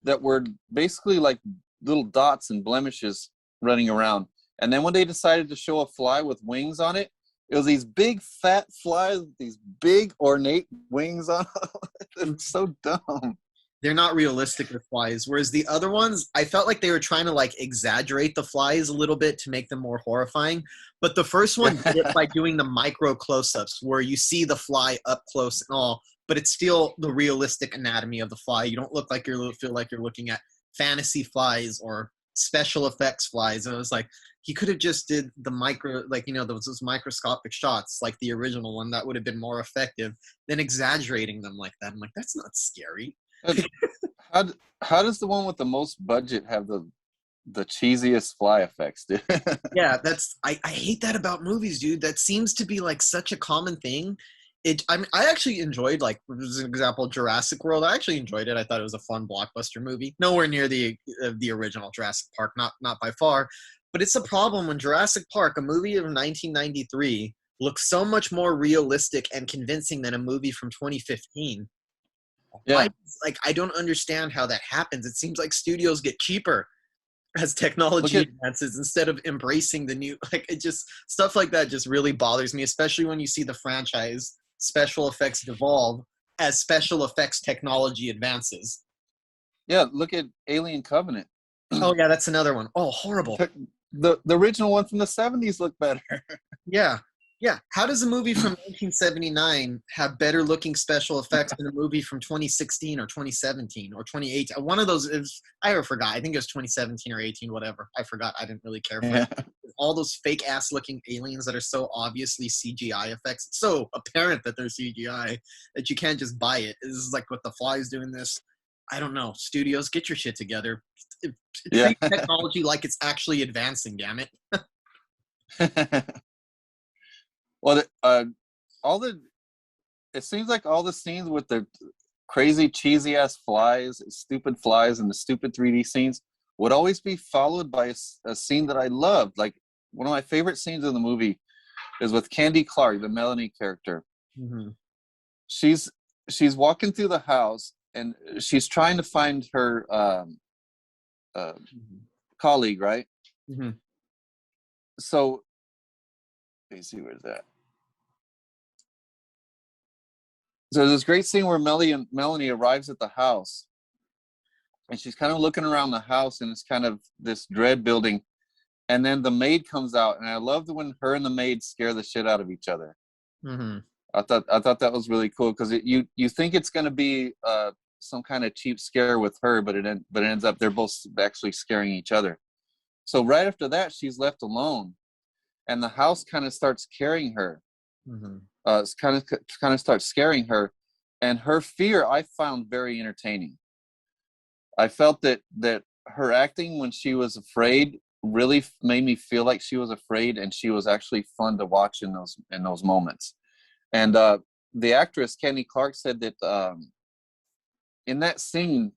that were basically like little dots and blemishes running around. And then when they decided to show a fly with wings on it, it was these big fat flies with these big ornate wings on them. It's so dumb. They're not realistic with flies, whereas the other ones, I felt like they were trying to like exaggerate the flies a little bit to make them more horrifying. But the first one did it by doing the micro close-ups where you see the fly up close and all, but it's still the realistic anatomy of the fly. You don't look like feel like you're looking at fantasy flies or special effects flies. And it was like, he could have just did the micro, like, you know, those microscopic shots like the original one. That would have been more effective than exaggerating them like that. I'm like, that's not scary. How does the one with the most budget have the cheesiest fly effects, dude? Yeah, I hate that about movies, dude. That seems to be like such a common thing. I actually enjoyed, like, as an example, Jurassic World. I actually enjoyed it. I thought it was a fun blockbuster movie. Nowhere near the original Jurassic Park, not by far. But it's a problem when Jurassic Park, a movie of 1993, looks so much more realistic and convincing than a movie from 2015. Yeah. I don't understand how that happens. It seems like studios get cheaper as technology advances instead of embracing the new, like, it just, stuff like that just really bothers me, especially when you see the franchise special effects devolve as special effects technology advances. Yeah, look at Alien Covenant. Oh yeah, that's another one. Oh, horrible. The original one from the 70s looked better. Yeah. How does a movie from 1979 have better looking special effects than a movie from 2016 or 2017 or 2018? One of those is, I forgot. I think it was 2017 or 18, whatever. I forgot. I didn't really care for it. All those fake ass looking aliens that are so obviously CGI effects. It's so apparent that they're CGI that you can't just buy it. This is like what The Fly is doing this. I don't know. Studios, get your shit together. Treat technology like it's actually advancing, damn it. Well, it seems like all the scenes with the crazy cheesy ass flies, stupid flies, and the stupid 3D scenes would always be followed by a scene that I loved. Like, one of my favorite scenes in the movie is with Candy Clark, the Melanie character. Mm-hmm. She's walking through the house and she's trying to find her colleague, right? Mm-hmm. So, let me see, where's that? So there's this great scene where Melanie arrives at the house, and she's kind of looking around the house, and it's kind of this dread building, and then the maid comes out, and I loved when her and the maid scare the shit out of each other. Mm-hmm. I thought that was really cool because you think it's going to be some kind of cheap scare with her, but it ends up they're both actually scaring each other. So right after that, she's left alone. and the house kind of starts carrying her. Mm-hmm. It's kind of starts scaring her, and her fear I found very entertaining. I felt that her acting when she was afraid really made me feel like she was afraid, and she was actually fun to watch in those moments. And the actress Kenny Clark said that in that scene,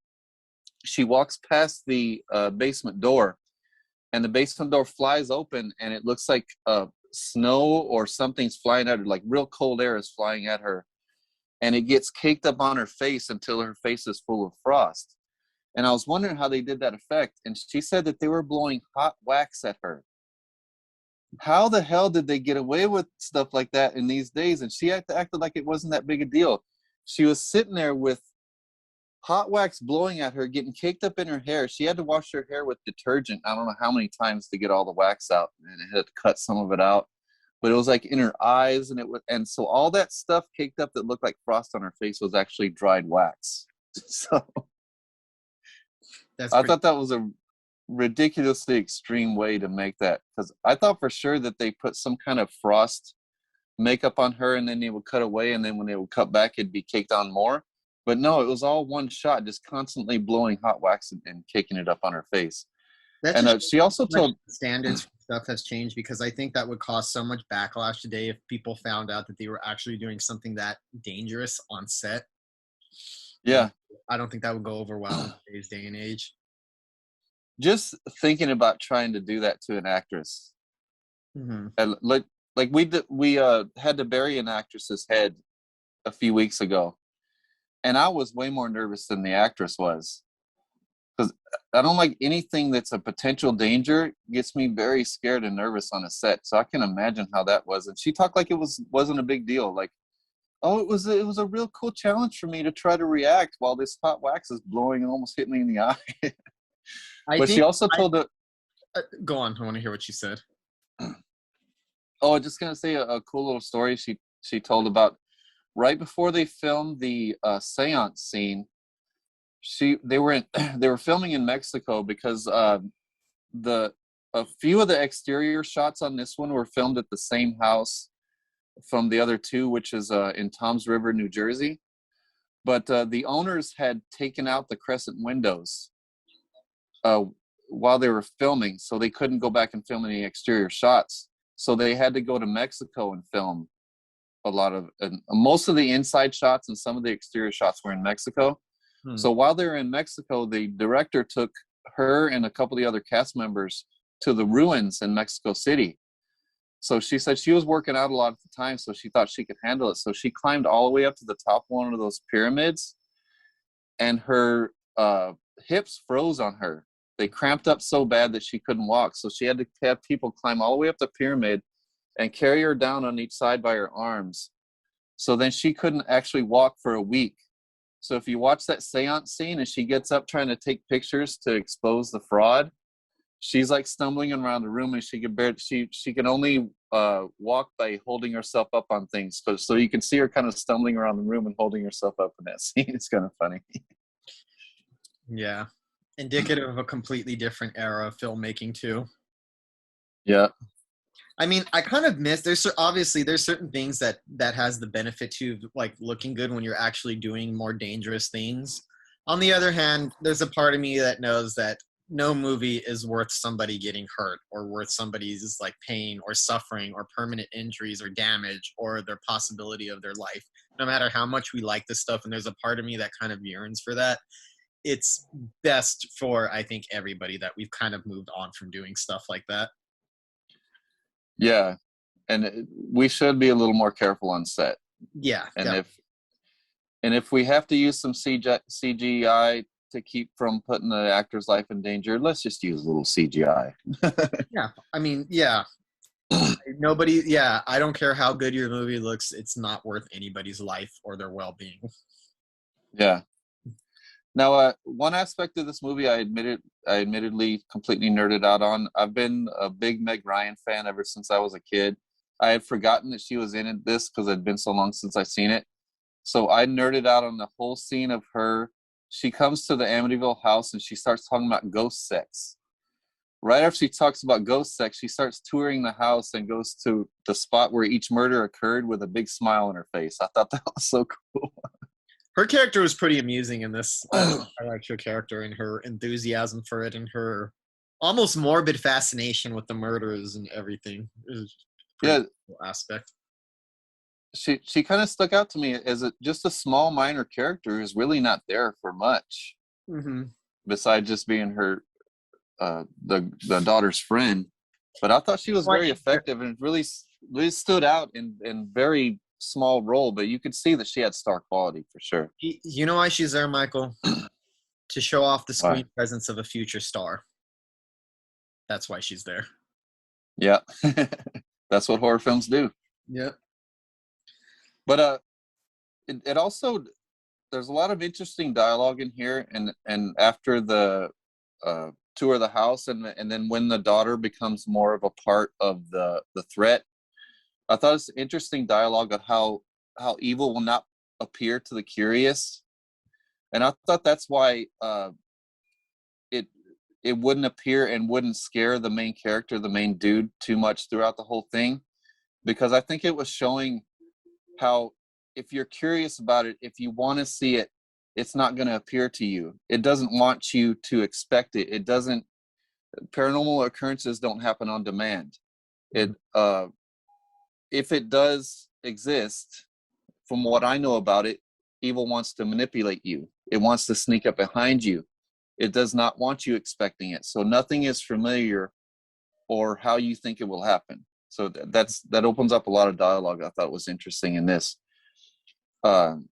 she walks past the basement door, and the basement door flies open, and it looks like snow or something's flying at her, like real cold air is flying at her, and it gets caked up on her face until her face is full of frost. And I was wondering how they did that effect, and she said that they were blowing hot wax at her. How the hell did they get away with stuff like that in these days? And she acted like it wasn't that big a deal. She was sitting there with hot wax blowing at her, getting caked up in her hair. She had to wash her hair with detergent. I don't know how many times to get all the wax out, and it had to cut some of it out. But it was like in her eyes, and so all that stuff caked up that looked like frost on her face was actually dried wax. So I thought that was a ridiculously extreme way to make that, because I thought for sure that they put some kind of frost makeup on her, and then they would cut away, and then when they would cut back, it'd be caked on more. But no, it was all one shot, just constantly blowing hot wax and caking it up on her face. And she also told standards for stuff has changed, because I think that would cause so much backlash today if people found out that they were actually doing something that dangerous on set. Yeah, I don't think that would go over well in today's day and age. Just thinking about trying to do that to an actress, and like we had to bury an actress's head a few weeks ago, and I was way more nervous than the actress was, because I don't like anything that's a potential danger. It gets me very scared and nervous on a set. So I can imagine how that was. And she talked like it wasn't a big deal. Like, oh, it was a real cool challenge for me to try to react while this hot wax is blowing and almost hitting me in the eye. But she also told her. Go on. I want to hear what she said. Oh, I'm just gonna say a cool little story she told about right before they filmed the seance scene. They were filming in Mexico, because a few of the exterior shots on this one were filmed at the same house from the other two, which is in Toms River, New Jersey. But the owners had taken out the crescent windows while they were filming, so they couldn't go back and film any exterior shots. So they had to go to Mexico and film most of the inside shots, and some of the exterior shots were in Mexico. So while they were in Mexico, the director took her and a couple of the other cast members to the ruins in Mexico City. So she said she was working out a lot at the time, so she thought she could handle it. So she climbed all the way up to the top one of those pyramids, and her hips froze on her. They cramped up so bad that she couldn't walk. So she had to have people climb all the way up the pyramid and carry her down on each side by her arms. So then she couldn't actually walk for a week. So if you watch that seance scene and she gets up trying to take pictures to expose the fraud, she's like stumbling around the room, and she can only walk by holding herself up on things. So you can see her kind of stumbling around the room and holding herself up in that scene. It's kind of funny. Yeah. Indicative of a completely different era of filmmaking too. Yeah. I mean, I kind of miss, there's certain things that has the benefit to like looking good when you're actually doing more dangerous things. On the other hand, there's a part of me that knows that no movie is worth somebody getting hurt, or worth somebody's like pain or suffering or permanent injuries or damage or their possibility of their life, no matter how much we like this stuff. And there's a part of me that kind of yearns for that. It's best for, I think, everybody that we've kind of moved on from doing stuff like that. Yeah, and we should be a little more careful on set. Yeah, and definitely. if we have to use some CGI to keep from putting the actor's life in danger, let's just use a little CGI. Yeah, I mean, yeah. Nobody, yeah, I don't care how good your movie looks. It's not worth anybody's life or their well-being. Yeah. Now, one aspect of this movie I admittedly completely nerded out on. I've been a big Meg Ryan fan ever since I was a kid. I had forgotten that she was in this because it had been so long since I've seen it. So I nerded out on the whole scene of her. She comes to the Amityville house and she starts talking about ghost sex. right after she talks about ghost sex, she starts touring the house and goes to the spot where each murder occurred with a big smile on her face. I thought that was so cool. Her character was pretty amusing in this. I liked her character and her enthusiasm for it and her almost morbid fascination with the murders and everything. It was a pretty cool aspect. She kind of stuck out to me as just a small minor character who's really not there for much, besides just being her the daughter's friend. But I thought she was very effective and really stood out in very small role, but you could see that she had star quality for sure. You know why she's there, Michael? To show off the screen presence of a future star. That's why she's there. Yeah. That's what horror films do. Yep. But it also, there's a lot of interesting dialogue in here, and after the tour of the house, and then when the daughter becomes more of a part of the threat, I thought it's interesting dialogue of how evil will not appear to the curious, and I thought that's why it wouldn't appear and wouldn't scare the main character, the main dude, too much throughout the whole thing, because I think it was showing how if you're curious about it, if you want to see it, it's not going to appear to you. It doesn't want you to expect it. It doesn't. Paranormal occurrences don't happen on demand. It if it does exist, from what I know about it, evil wants to manipulate you. It wants to sneak up behind you. It does not want you expecting it. So nothing is familiar or how you think it will happen. So that opens up a lot of dialogue I thought was interesting in this. The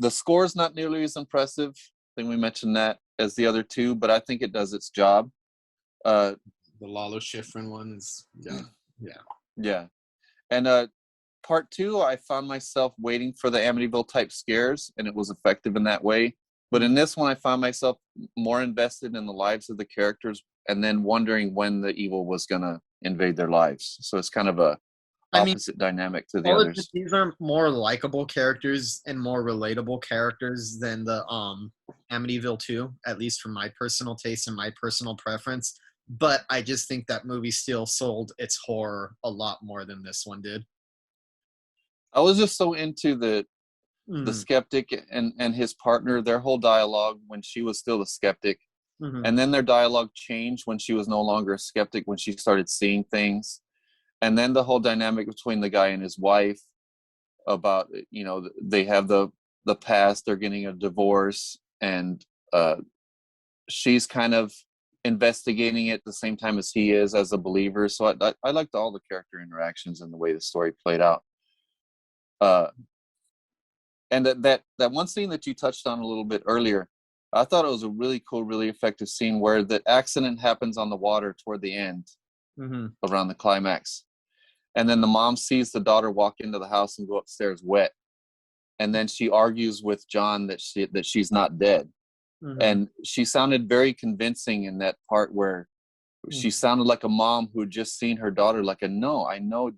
score is not nearly as impressive. I think we mentioned that as the other two, but I think it does its job. The Lalo Schifrin one is yeah. And part two, I found myself waiting for the Amityville type scares, and it was effective in that way. But in this one, I found myself more invested in the lives of the characters, and then wondering when the evil was gonna invade their lives. So it's kind of a opposite dynamic to the others. These are more likable characters and more relatable characters than the Amityville 2, at least from my personal taste and my personal preference. But I just think that movie still sold its horror a lot more than this one did. I was just so into the skeptic and his partner, their whole dialogue when she was still a skeptic. And then their dialogue changed when she was no longer a skeptic, when she started seeing things. And then the whole dynamic between the guy and his wife about, they have the past, they're getting a divorce, and she's kind of investigating it at the same time as he is as a believer. So I liked all the character interactions and the way the story played out. And that one scene that you touched on a little bit earlier, I thought it was a really cool, really effective scene where the accident happens on the water toward the end, around the climax. And then the mom sees the daughter walk into the house and go upstairs wet. And then she argues with John that she's not dead. And she sounded very convincing in that part where she sounded like a mom who had just seen her daughter, like I know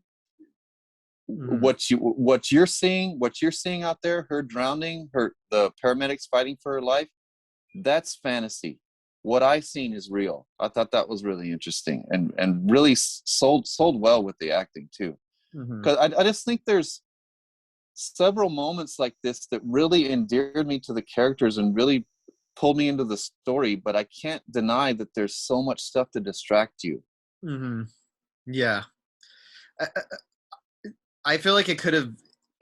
what you're seeing out there, her drowning, the paramedics fighting for her life, that's fantasy. What I seen is real. I thought that was really interesting and really sold well with the acting too. Because I just think there's several moments like this that really endeared me to the characters and really pulled me into the story, but I can't deny that there's so much stuff to distract you. Yeah. I feel like it could have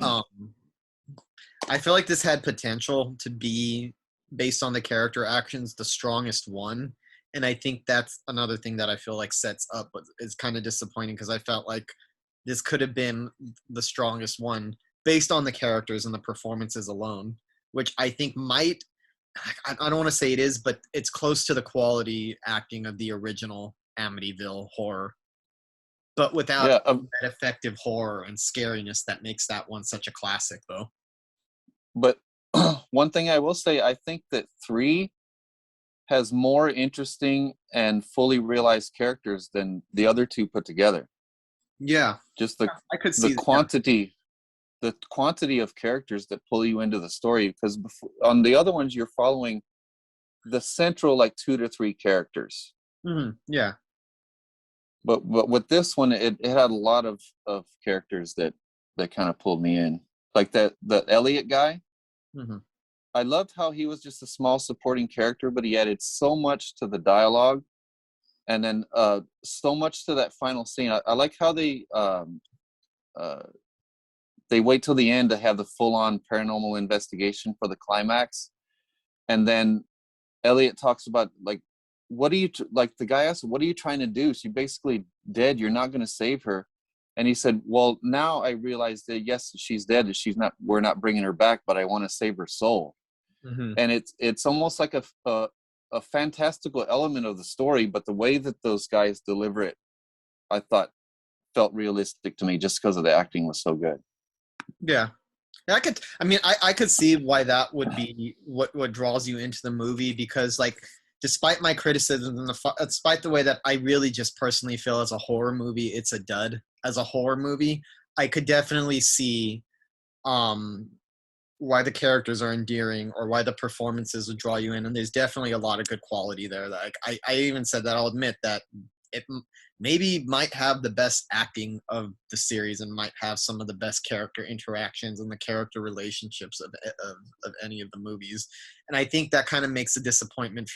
I feel like this had potential to be, based on the character actions, the strongest one. And I think that's another thing that I feel like sets up, but is kind of disappointing, because I felt like this could have been the strongest one based on the characters and the performances alone, which I think might, I don't want to say it is, but it's close to the quality acting of the original Amityville Horror, but without that effective horror and scariness that makes that one such a classic, though. But one thing I will say, I think that 3 has more interesting and fully realized characters than the other 2 put together. Yeah. Just I could see the quantity of characters that pull you into the story, because on the other ones you're following the central like 2 to 3 characters. Yeah. But with this one, it had a lot of characters that kind of pulled me in. Like the Elliot guy. I loved how he was just a small supporting character, but he added so much to the dialogue, and then so much to that final scene. I like how they wait till the end to have the full-on paranormal investigation for the climax, and then Elliot talks about like, what are you like? The guy asked, "What are you trying to do? She's basically dead. You're not going to save her." And he said, "Well, now I realize that yes, she's dead. That she's not. We're not bringing her back, but I want to save her soul." And it's almost like a fantastical element of the story, but the way that those guys deliver it, I thought felt realistic to me, just because of the acting was so good. Yeah. I could see why that would be what draws you into the movie, because like, despite my criticisms and despite the way that I really just personally feel as a horror movie, it's a dud as a horror movie, I could definitely see why the characters are endearing or why the performances would draw you in. And there's definitely a lot of good quality there. Like I even said that I'll admit that it maybe might have the best acting of the series and might have some of the best character interactions and the character relationships of any of the movies. And I think that kind of makes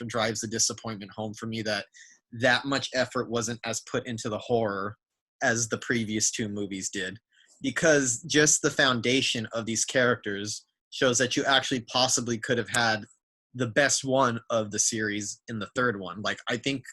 drives the disappointment home for me, that much effort wasn't as put into the horror as the previous 2 movies did, because just the foundation of these characters shows that you actually possibly could have had the best one of the series in the third one. Like, I think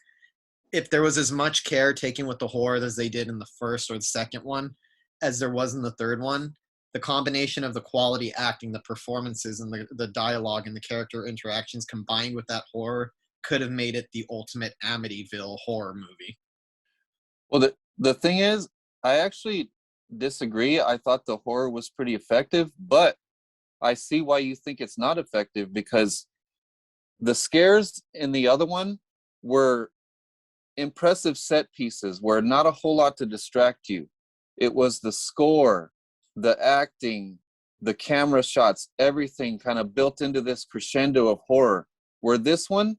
if there was as much care taken with the horror as they did in the first or the second one as there was in the third one, the combination of the quality acting, the performances, and the dialogue and the character interactions combined with that horror could have made it the ultimate Amityville horror movie. Well, the thing is, I actually disagree. I thought the horror was pretty effective, but I see why you think it's not effective, because the scares in the other one were impressive set pieces where not a whole lot to distract you. It was the score, the acting, the camera shots, everything kind of built into this crescendo of horror, where this one,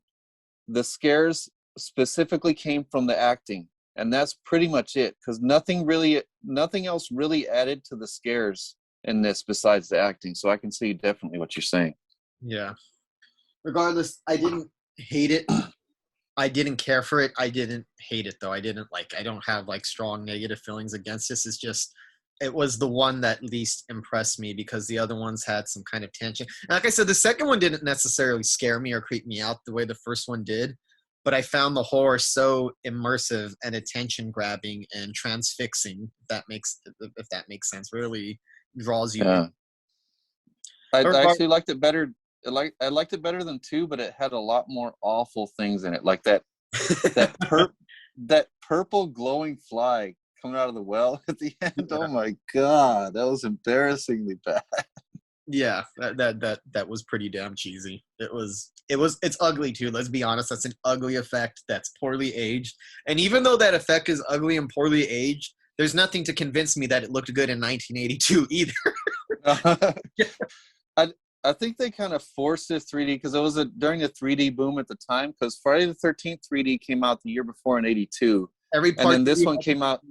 the scares specifically came from the acting, and that's pretty much it, because nothing else really added to the scares in this besides the acting. So I can see definitely what you're saying. Yeah. Regardless, I didn't hate it. I didn't care for it. I didn't hate it though. I don't have like strong negative feelings against this. It's just, it was the one that least impressed me because the other ones had some kind of tension. And like I said, the second one didn't necessarily scare me or creep me out the way the first one did, but I found the horror so immersive and attention grabbing and transfixing. If that makes sense, really draws you in. I actually liked it better. I liked it better than 2, but it had a lot more awful things in it, like that that purple glowing fly coming out of the well at the end. Yeah. Oh my god, that was embarrassingly bad. Yeah, that was pretty damn cheesy. It's ugly too. Let's be honest, that's an ugly effect that's poorly aged. And even though that effect is ugly and poorly aged, there's nothing to convince me that it looked good in 1982 either. I think they kind of forced it 3D because it was during the 3D boom at the time. Because Friday the 13th 3D came out the year before in '82, and then this one came out.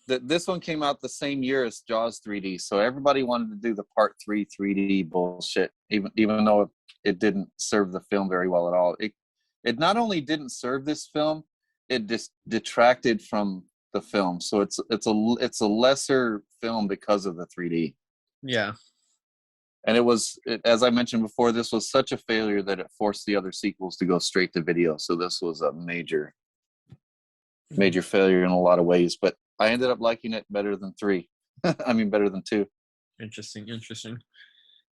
This one came out the same year as Jaws 3D, so everybody wanted to do the Part 3 3D bullshit, even though it didn't serve the film very well at all. It not only didn't serve this film, it just detracted from the film. So it's a lesser film because of the 3D. Yeah. And as I mentioned before, this was such a failure that it forced the other sequels to go straight to video. So this was a major failure in a lot of ways. But I ended up liking it better than 3. I mean, better than 2. Interesting.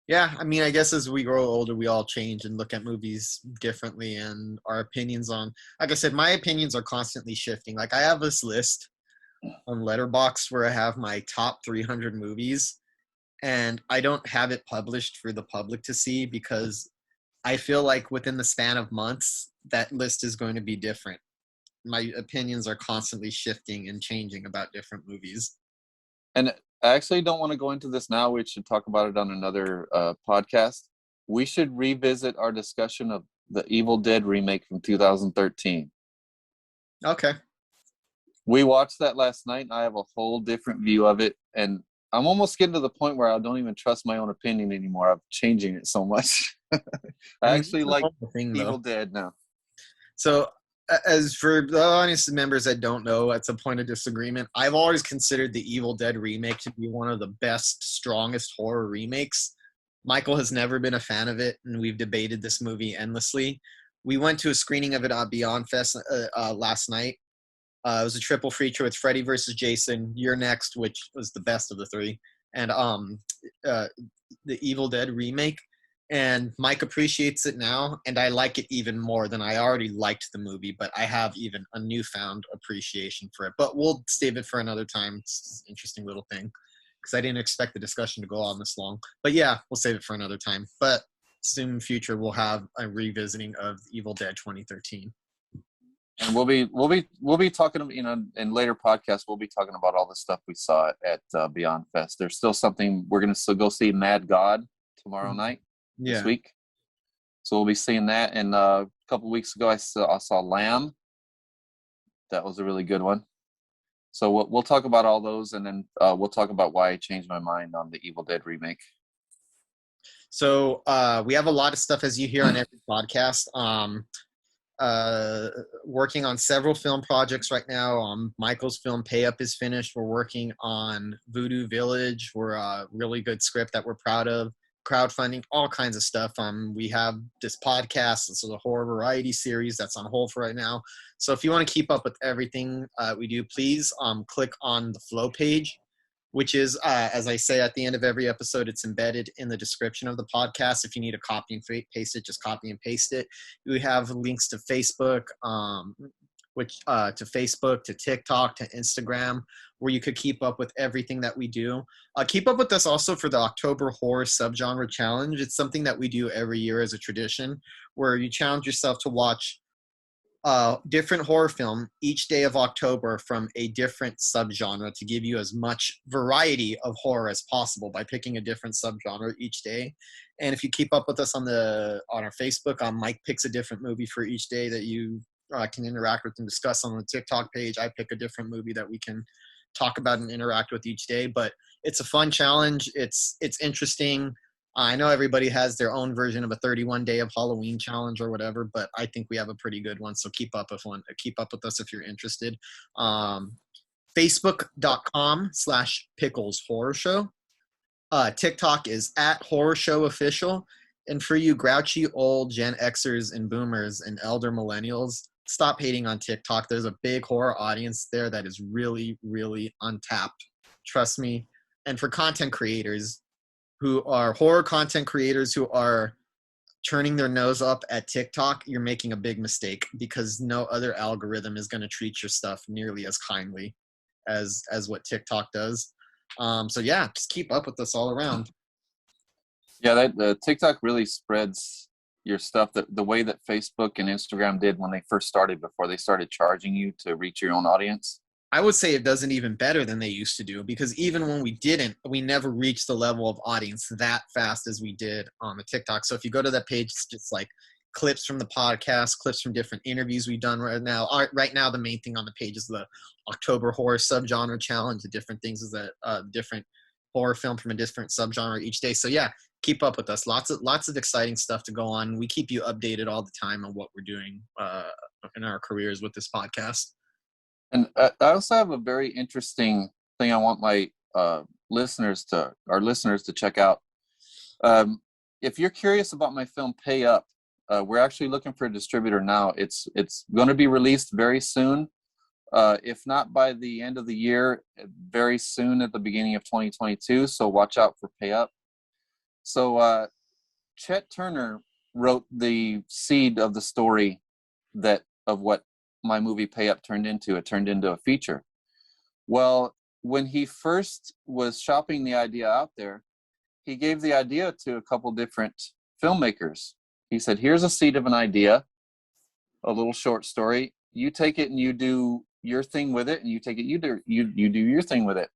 Yeah, I mean, I guess as we grow older, we all change and look at movies differently, and our opinions like I said, my opinions are constantly shifting. Like, I have this list on Letterboxd where I have my top 300 movies, and I don't have it published for the public to see because I feel like within the span of months, that list is going to be different. My opinions are constantly shifting and changing about different movies. And I actually don't want to go into this now. We should talk about it on another podcast. We should revisit our discussion of the Evil Dead remake from 2013. Okay. We watched that last night, and I have a whole different view of it. And I'm almost getting to the point where I don't even trust my own opinion anymore. I'm changing it so much. I actually that's a like whole thing, Evil though. Dead now. So, as for the audience members that don't know, that's a point of disagreement. I've always considered the Evil Dead remake to be one of the best, strongest horror remakes. Michael has never been a fan of it, and we've debated this movie endlessly. We went to a screening of it at Beyond Fest last night. It was a triple feature with Freddy versus Jason, You're Next, which was the best of the three, and the Evil Dead remake. And Mike appreciates it now, and I like it even more than I already liked the movie, but I have even a newfound appreciation for it. But we'll save it for another time. It's an interesting little thing because I didn't expect the discussion to go on this long. But yeah, we'll save it for another time. But soon in the future, we'll have a revisiting of Evil Dead 2013. And we'll be talking, you know, in later podcasts, we'll be talking about all the stuff we saw at Beyond Fest. There's still something we're going to still go see Mad God tomorrow night this week. So we'll be seeing that. And a couple weeks ago, I saw Lamb. That was a really good one. So we'll talk about all those, and then we'll talk about why I changed my mind on the Evil Dead remake. So we have a lot of stuff, as you hear on every podcast. Working on several film projects right now. Michael's film Pay Up is finished. We're working on Voodoo Village. We're a really good script that we're proud of. Crowdfunding, all kinds of stuff. We have this podcast. This is a horror variety series that's on hold for right now. So if you want to keep up with everything we do, please click on the Flow page, which is, as I say at the end of every episode, it's embedded in the description of the podcast. If you need to copy and paste it, just copy and paste it. We have links to Facebook, to TikTok, to Instagram, where you could keep up with everything that we do. Keep up with us also for the October Horror Subgenre Challenge. It's something that we do every year as a tradition, where you challenge yourself to watch different horror film each day of October from a different subgenre to give you as much variety of horror as possible by picking a different subgenre each day. And if you keep up with us on our Facebook, Mike picks a different movie for each day that you can interact with and discuss. On the TikTok page, I pick a different movie that we can talk about and interact with each day. But it's a fun challenge. It's interesting. I know everybody has their own version of a 31 day of Halloween challenge or whatever, but I think we have a pretty good one. So keep up with us if you're interested. Facebook.com/Pickles Horror Show. TikTok is @Horror Show Official. And for you grouchy old Gen Xers and boomers and elder millennials, stop hating on TikTok. There's a big horror audience there that is really, really untapped. Trust me. And for content creators who are horror content creators who are turning their nose up at TikTok, you're making a big mistake because no other algorithm is going to treat your stuff nearly as kindly as what TikTok does. So yeah, just keep up with us all around. Yeah, that TikTok really spreads your stuff the way that Facebook and Instagram did when they first started, before they started charging you to reach your own audience. I would say it does it even better than they used to do, because even when we never reached the level of audience that fast as we did on the TikTok. So if you go to that page, it's just like clips from the podcast, clips from different interviews we've done right now. Right now, the main thing on the page is the October Horror Subgenre Challenge. The different things is that different horror film from a different subgenre each day. So yeah, keep up with us. Lots of exciting stuff to go on. We keep you updated all the time on what we're doing in our careers with this podcast. And I also have a very interesting thing I want my listeners to check out. If you're curious about my film Pay Up, we're actually looking for a distributor now. It's going to be released very soon. If not by the end of the year, very soon at the beginning of 2022. So watch out for Pay Up. So Chet Turner wrote the seed of the story of what my movie Pay Up turned into. It turned into a feature. Well, when he first was shopping the idea out there, he gave the idea to a couple different filmmakers. He said, here's a seed of an idea, a little short story. You take it and you do your thing with it, and you take it, you do your thing with it.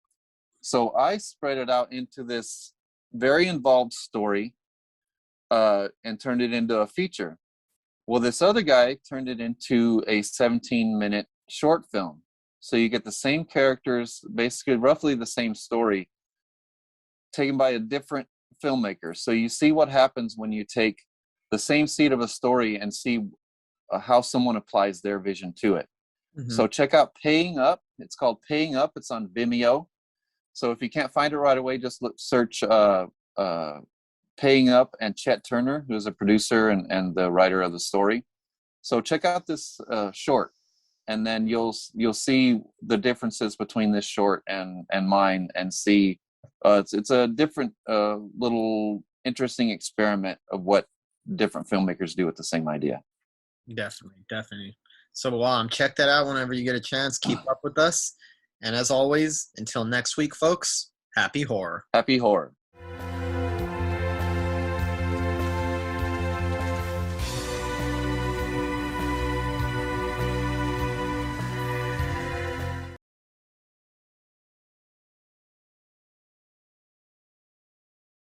So I spread it out into this very involved story and turned it into a feature. Well, this other guy turned it into a 17-minute short film. So you get the same characters, basically roughly the same story, taken by a different filmmaker. So you see what happens when you take the same seed of a story and see how someone applies their vision to it. Mhm. So check out Paying Up. It's called Paying Up. It's on Vimeo. So if you can't find it right away, just search Paying Up and Chet Turner, who is a producer and the writer of the story. So check out this short, and then you'll see the differences between this short and mine, and see it's a different little interesting experiment of what different filmmakers do with the same idea. Definitely. So check that out whenever you get a chance. Keep up with us. And as always, until next week, folks, happy horror. Happy horror.